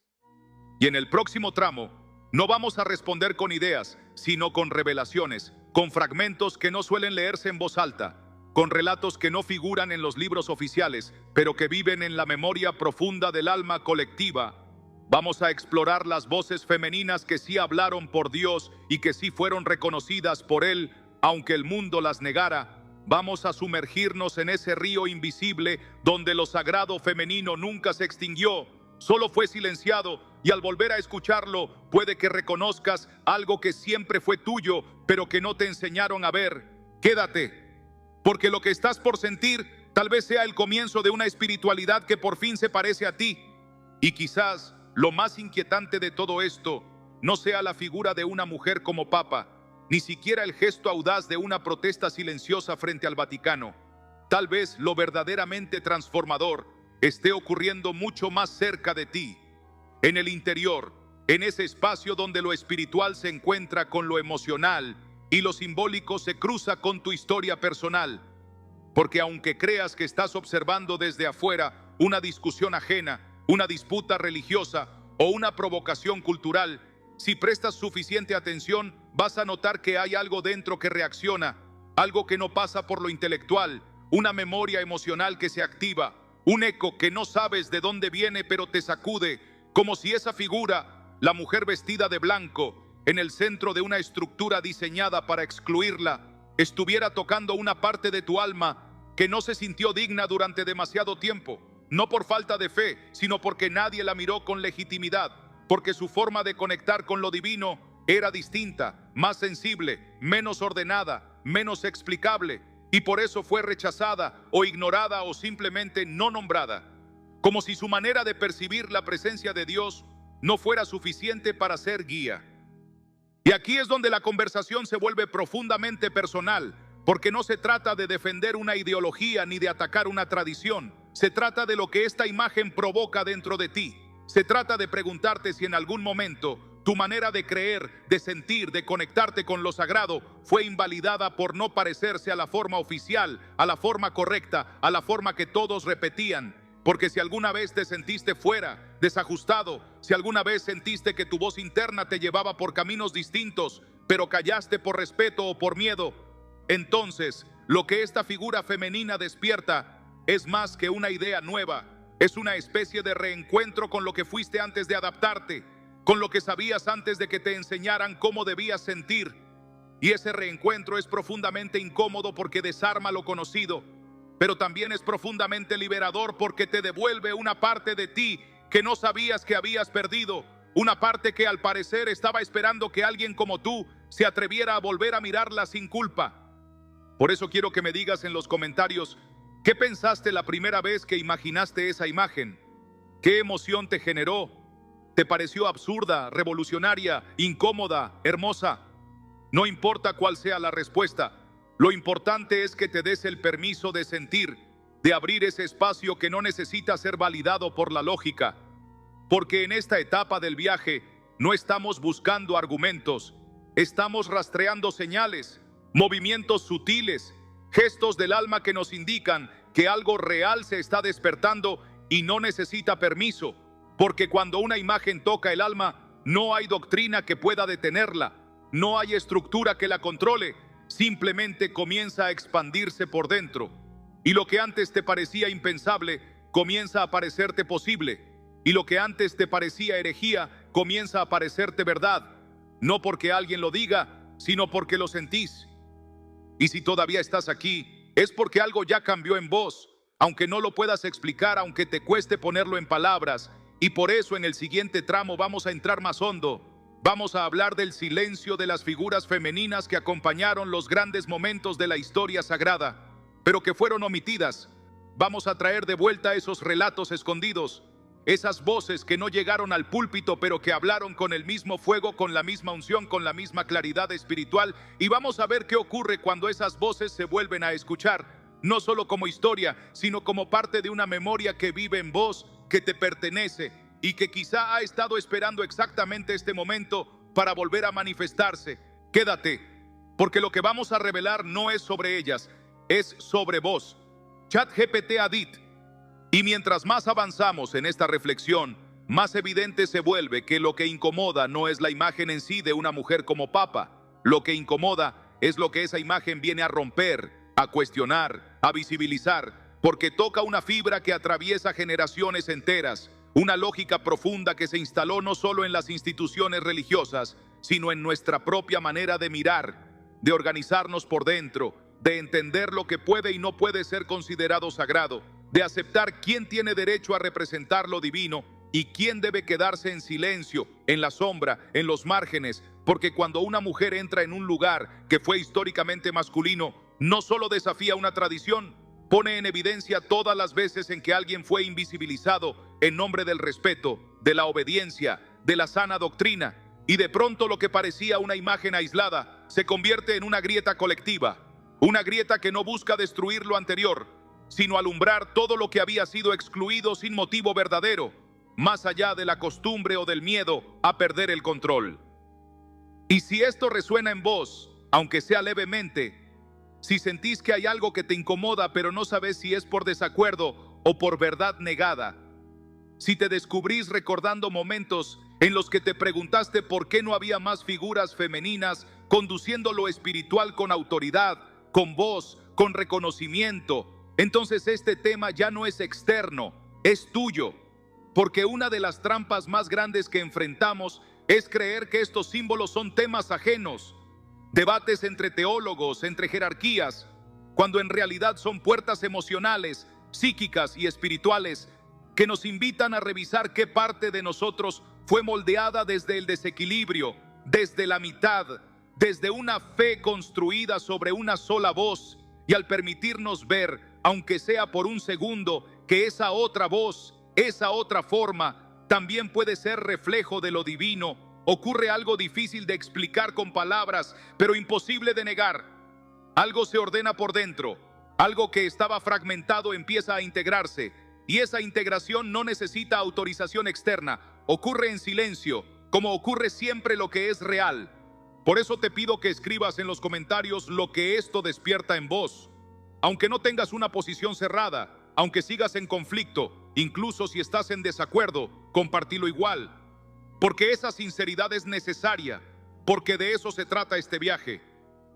Y en el próximo tramo, no vamos a responder con ideas, sino con revelaciones, con fragmentos que no suelen leerse en voz alta, con relatos que no figuran en los libros oficiales, pero que viven en la memoria profunda del alma colectiva. Vamos a explorar las voces femeninas que sí hablaron por Dios y que sí fueron reconocidas por Él, aunque el mundo las negara. Vamos a sumergirnos en ese río invisible donde lo sagrado femenino nunca se extinguió, solo fue silenciado, y al volver a escucharlo puede que reconozcas algo que siempre fue tuyo, pero que no te enseñaron a ver. Quédate, porque lo que estás por sentir tal vez sea el comienzo de una espiritualidad que por fin se parece a ti. Y quizás lo más inquietante de todo esto no sea la figura de una mujer como papa, ni siquiera el gesto audaz de una protesta silenciosa frente al Vaticano. Tal vez lo verdaderamente transformador esté ocurriendo mucho más cerca de ti, en el interior, en ese espacio donde lo espiritual se encuentra con lo emocional y lo simbólico se cruza con tu historia personal. Porque aunque creas que estás observando desde afuera una discusión ajena, una disputa religiosa o una provocación cultural, si prestas suficiente atención, vas a notar que hay algo dentro que reacciona, algo que no pasa por lo intelectual, una memoria emocional que se activa, un eco que no sabes de dónde viene pero te sacude, como si esa figura, la mujer vestida de blanco, en el centro de una estructura diseñada para excluirla, estuviera tocando una parte de tu alma que no se sintió digna durante demasiado tiempo, no por falta de fe, sino porque nadie la miró con legitimidad, porque su forma de conectar con lo divino Era distinta, más sensible, menos ordenada, menos explicable, y por eso fue rechazada o ignorada o simplemente no nombrada, como si su manera de percibir la presencia de Dios no fuera suficiente para ser guía. Y aquí es donde la conversación se vuelve profundamente personal, porque no se trata de defender una ideología ni de atacar una tradición. Se trata de lo que esta imagen provoca dentro de ti. Se trata de preguntarte si en algún momento tu manera de creer, de sentir, de conectarte con lo sagrado fue invalidada por no parecerse a la forma oficial, a la forma correcta, a la forma que todos repetían. Porque si alguna vez te sentiste fuera, desajustado, si alguna vez sentiste que tu voz interna te llevaba por caminos distintos, pero callaste por respeto o por miedo, entonces lo que esta figura femenina despierta es más que una idea nueva. Es una especie de reencuentro con lo que fuiste antes de adaptarte, con lo que sabías antes de que te enseñaran cómo debías sentir. Y ese reencuentro es profundamente incómodo porque desarma lo conocido, pero también es profundamente liberador porque te devuelve una parte de ti que no sabías que habías perdido, una parte que al parecer estaba esperando que alguien como tú se atreviera a volver a mirarla sin culpa. Por eso quiero que me digas en los comentarios, ¿qué pensaste la primera vez que imaginaste esa imagen? ¿Qué emoción te generó? ¿Te pareció absurda, revolucionaria, incómoda, hermosa? No importa cuál sea la respuesta, lo importante es que te des el permiso de sentir, de abrir ese espacio que no necesita ser validado por la lógica. Porque en esta etapa del viaje no estamos buscando argumentos, estamos rastreando señales, movimientos sutiles, gestos del alma que nos indican que algo real se está despertando y no necesita permiso. Porque cuando una imagen toca el alma, no hay doctrina que pueda detenerla, no hay estructura que la controle, simplemente comienza a expandirse por dentro. Y lo que antes te parecía impensable, comienza a parecerte posible. Y lo que antes te parecía herejía, comienza a parecerte verdad. No porque alguien lo diga, sino porque lo sentís. Y si todavía estás aquí, es porque algo ya cambió en vos, aunque no lo puedas explicar, aunque te cueste ponerlo en palabras. Y por eso en el siguiente tramo vamos a entrar más hondo. Vamos a hablar del silencio de las figuras femeninas que acompañaron los grandes momentos de la historia sagrada, pero que fueron omitidas. Vamos a traer de vuelta esos relatos escondidos, esas voces que no llegaron al púlpito, pero que hablaron con el mismo fuego, con la misma unción, con la misma claridad espiritual. Y vamos a ver qué ocurre cuando esas voces se vuelven a escuchar, no solo como historia, sino como parte de una memoria que vive en vos, que te pertenece y que quizá ha estado esperando exactamente este momento para volver a manifestarse. Quédate, porque lo que vamos a revelar no es sobre ellas, es sobre vos. ChatGPT Adit. Y mientras más avanzamos en esta reflexión, más evidente se vuelve que lo que incomoda no es la imagen en sí de una mujer como papa. Lo que incomoda es lo que esa imagen viene a romper, a cuestionar, a visibilizar, porque toca una fibra que atraviesa generaciones enteras, una lógica profunda que se instaló no solo en las instituciones religiosas, sino en nuestra propia manera de mirar, de organizarnos por dentro, de entender lo que puede y no puede ser considerado sagrado, de aceptar quién tiene derecho a representar lo divino y quién debe quedarse en silencio, en la sombra, en los márgenes, porque cuando una mujer entra en un lugar que fue históricamente masculino, no solo desafía una tradición, pone en evidencia todas las veces en que alguien fue invisibilizado en nombre del respeto, de la obediencia, de la sana doctrina, y de pronto lo que parecía una imagen aislada se convierte en una grieta colectiva, una grieta que no busca destruir lo anterior, sino alumbrar todo lo que había sido excluido sin motivo verdadero, más allá de la costumbre o del miedo a perder el control. Y si esto resuena en vos, aunque sea levemente, si sentís que hay algo que te incomoda pero no sabes si es por desacuerdo o por verdad negada, si te descubrís recordando momentos en los que te preguntaste por qué no había más figuras femeninas conduciendo lo espiritual con autoridad, con voz, con reconocimiento, entonces este tema ya no es externo, es tuyo. Porque una de las trampas más grandes que enfrentamos es creer que estos símbolos son temas ajenos, debates entre teólogos, entre jerarquías, cuando en realidad son puertas emocionales, psíquicas y espirituales que nos invitan a revisar qué parte de nosotros fue moldeada desde el desequilibrio, desde la mitad, desde una fe construida sobre una sola voz, y al permitirnos ver, aunque sea por un segundo, que esa otra voz, esa otra forma, también puede ser reflejo de lo divino, ocurre algo difícil de explicar con palabras, pero imposible de negar. Algo se ordena por dentro, algo que estaba fragmentado empieza a integrarse, y esa integración no necesita autorización externa, ocurre en silencio, como ocurre siempre lo que es real. Por eso te pido que escribas en los comentarios lo que esto despierta en vos. Aunque no tengas una posición cerrada, aunque sigas en conflicto, incluso si estás en desacuerdo, compartilo igual. Porque esa sinceridad es necesaria, porque de eso se trata este viaje,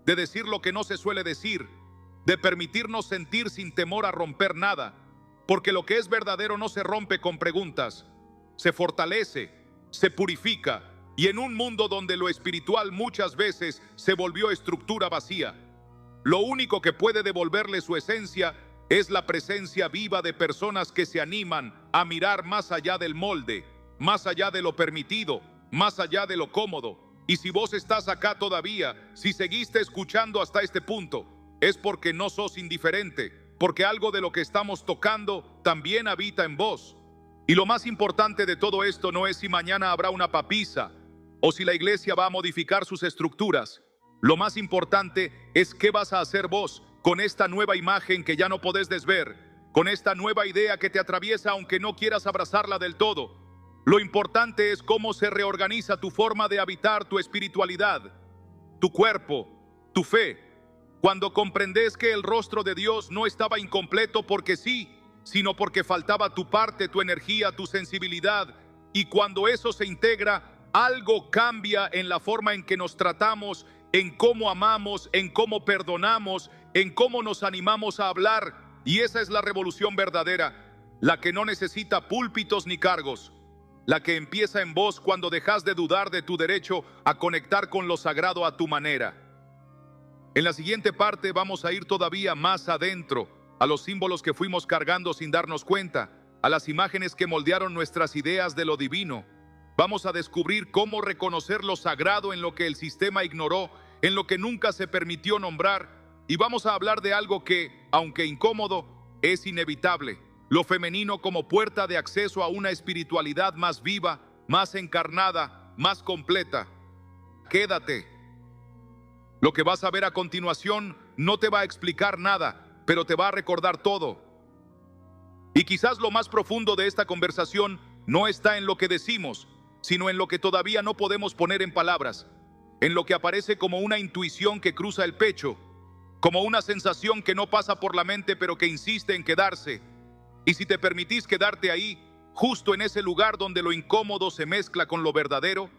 de decir lo que no se suele decir, de permitirnos sentir sin temor a romper nada, porque lo que es verdadero no se rompe con preguntas, se fortalece, se purifica, y en un mundo donde lo espiritual muchas veces se volvió estructura vacía, lo único que puede devolverle su esencia es la presencia viva de personas que se animan a mirar más allá del molde, más allá de lo permitido, más allá de lo cómodo. Y si vos estás acá todavía, si seguiste escuchando hasta este punto, es porque no sos indiferente, porque algo de lo que estamos tocando también habita en vos. Y lo más importante de todo esto no es si mañana habrá una papisa o si la iglesia va a modificar sus estructuras. Lo más importante es qué vas a hacer vos con esta nueva imagen que ya no podés desver, con esta nueva idea que te atraviesa aunque no quieras abrazarla del todo. Lo importante es cómo se reorganiza tu forma de habitar tu espiritualidad, tu cuerpo, tu fe. Cuando comprendes que el rostro de Dios no estaba incompleto porque sí, sino porque faltaba tu parte, tu energía, tu sensibilidad. Y cuando eso se integra, algo cambia en la forma en que nos tratamos, en cómo amamos, en cómo perdonamos, en cómo nos animamos a hablar. Y esa es la revolución verdadera, la que no necesita púlpitos ni cargos, la que empieza en vos cuando dejas de dudar de tu derecho a conectar con lo sagrado a tu manera. En la siguiente parte vamos a ir todavía más adentro, a los símbolos que fuimos cargando sin darnos cuenta, a las imágenes que moldearon nuestras ideas de lo divino. Vamos a descubrir cómo reconocer lo sagrado en lo que el sistema ignoró, en lo que nunca se permitió nombrar, y vamos a hablar de algo que, aunque incómodo, es inevitable: lo femenino como puerta de acceso a una espiritualidad más viva, más encarnada, más completa. Quédate. Lo que vas a ver a continuación no te va a explicar nada, pero te va a recordar todo. Y quizás lo más profundo de esta conversación no está en lo que decimos, sino en lo que todavía no podemos poner en palabras, en lo que aparece como una intuición que cruza el pecho, como una sensación que no pasa por la mente pero que insiste en quedarse. Y si te permitís quedarte ahí, justo en ese lugar donde lo incómodo se mezcla con lo verdadero,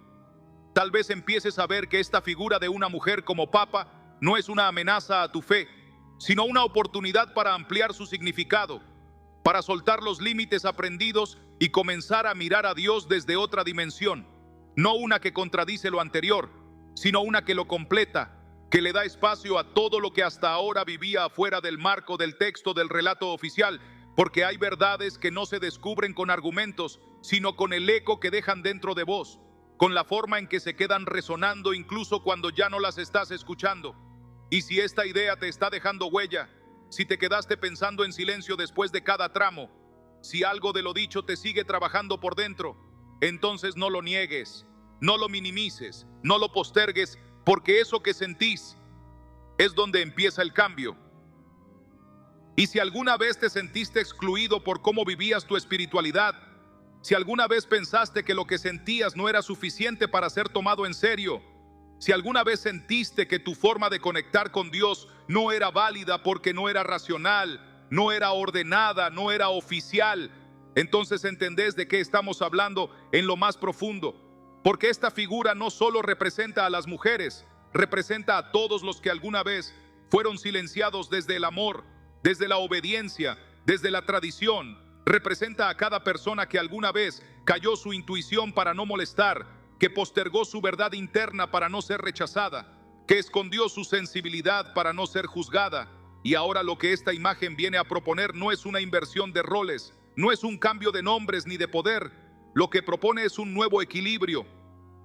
tal vez empieces a ver que esta figura de una mujer como papa no es una amenaza a tu fe, sino una oportunidad para ampliar su significado, para soltar los límites aprendidos y comenzar a mirar a Dios desde otra dimensión, no una que contradice lo anterior, sino una que lo completa, que le da espacio a todo lo que hasta ahora vivía afuera del marco del texto del relato oficial, porque hay verdades que no se descubren con argumentos, sino con el eco que dejan dentro de vos, con la forma en que se quedan resonando incluso cuando ya no las estás escuchando. Y si esta idea te está dejando huella, si te quedaste pensando en silencio después de cada tramo, si algo de lo dicho te sigue trabajando por dentro, entonces no lo niegues, no lo minimices, no lo postergues, porque eso que sentís es donde empieza el cambio. Y si alguna vez te sentiste excluido por cómo vivías tu espiritualidad, si alguna vez pensaste que lo que sentías no era suficiente para ser tomado en serio, si alguna vez sentiste que tu forma de conectar con Dios no era válida porque no era racional, no era ordenada, no era oficial, entonces entendés de qué estamos hablando en lo más profundo. Porque esta figura no solo representa a las mujeres, representa a todos los que alguna vez fueron silenciados desde el amor, desde la obediencia, desde la tradición. Representa a cada persona que alguna vez cayó su intuición para no molestar, que postergó su verdad interna para no ser rechazada, que escondió su sensibilidad para no ser juzgada. Y ahora lo que esta imagen viene a proponer no es una inversión de roles, no es un cambio de nombres ni de poder. Lo que propone es un nuevo equilibrio,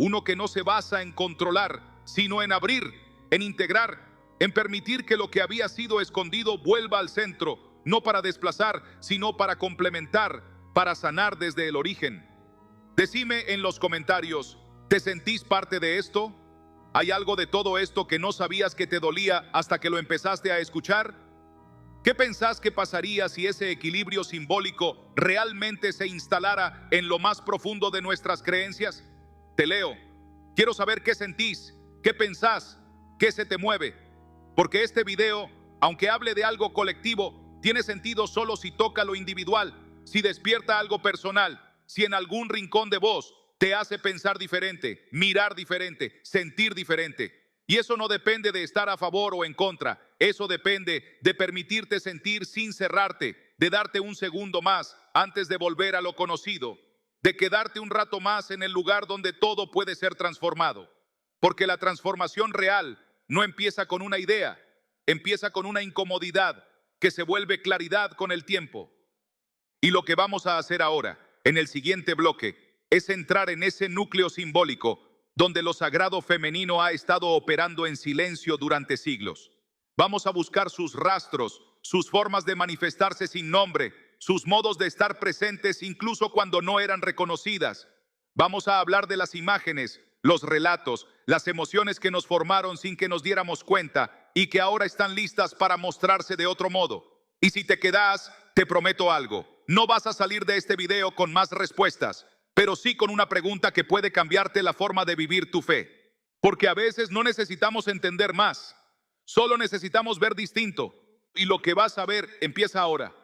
uno que no se basa en controlar, sino en abrir, en integrar, en permitir que lo que había sido escondido vuelva al centro, no para desplazar, sino para complementar, para sanar desde el origen. Decime en los comentarios, ¿te sentís parte de esto? ¿Hay algo de todo esto que no sabías que te dolía hasta que lo empezaste a escuchar? ¿Qué pensás que pasaría si ese equilibrio simbólico realmente se instalara en lo más profundo de nuestras creencias? Te leo. Quiero saber qué sentís, qué pensás, qué se te mueve. Porque este video, aunque hable de algo colectivo, tiene sentido solo si toca lo individual, si despierta algo personal, si en algún rincón de vos te hace pensar diferente, mirar diferente, sentir diferente. Y eso no depende de estar a favor o en contra. Eso depende de permitirte sentir sin cerrarte, de darte un segundo más antes de volver a lo conocido, de quedarte un rato más en el lugar donde todo puede ser transformado. Porque la transformación real no empieza con una idea, empieza con una incomodidad que se vuelve claridad con el tiempo. Y lo que vamos a hacer ahora, en el siguiente bloque, es entrar en ese núcleo simbólico donde lo sagrado femenino ha estado operando en silencio durante siglos. Vamos a buscar sus rastros, sus formas de manifestarse sin nombre, sus modos de estar presentes incluso cuando no eran reconocidas. Vamos a hablar de las imágenes, los relatos, las emociones que nos formaron sin que nos diéramos cuenta y que ahora están listas para mostrarse de otro modo. Y si te quedas, te prometo algo. No vas a salir de este video con más respuestas, pero sí con una pregunta que puede cambiarte la forma de vivir tu fe. Porque a veces no necesitamos entender más, solo necesitamos ver distinto. Y lo que vas a ver empieza ahora.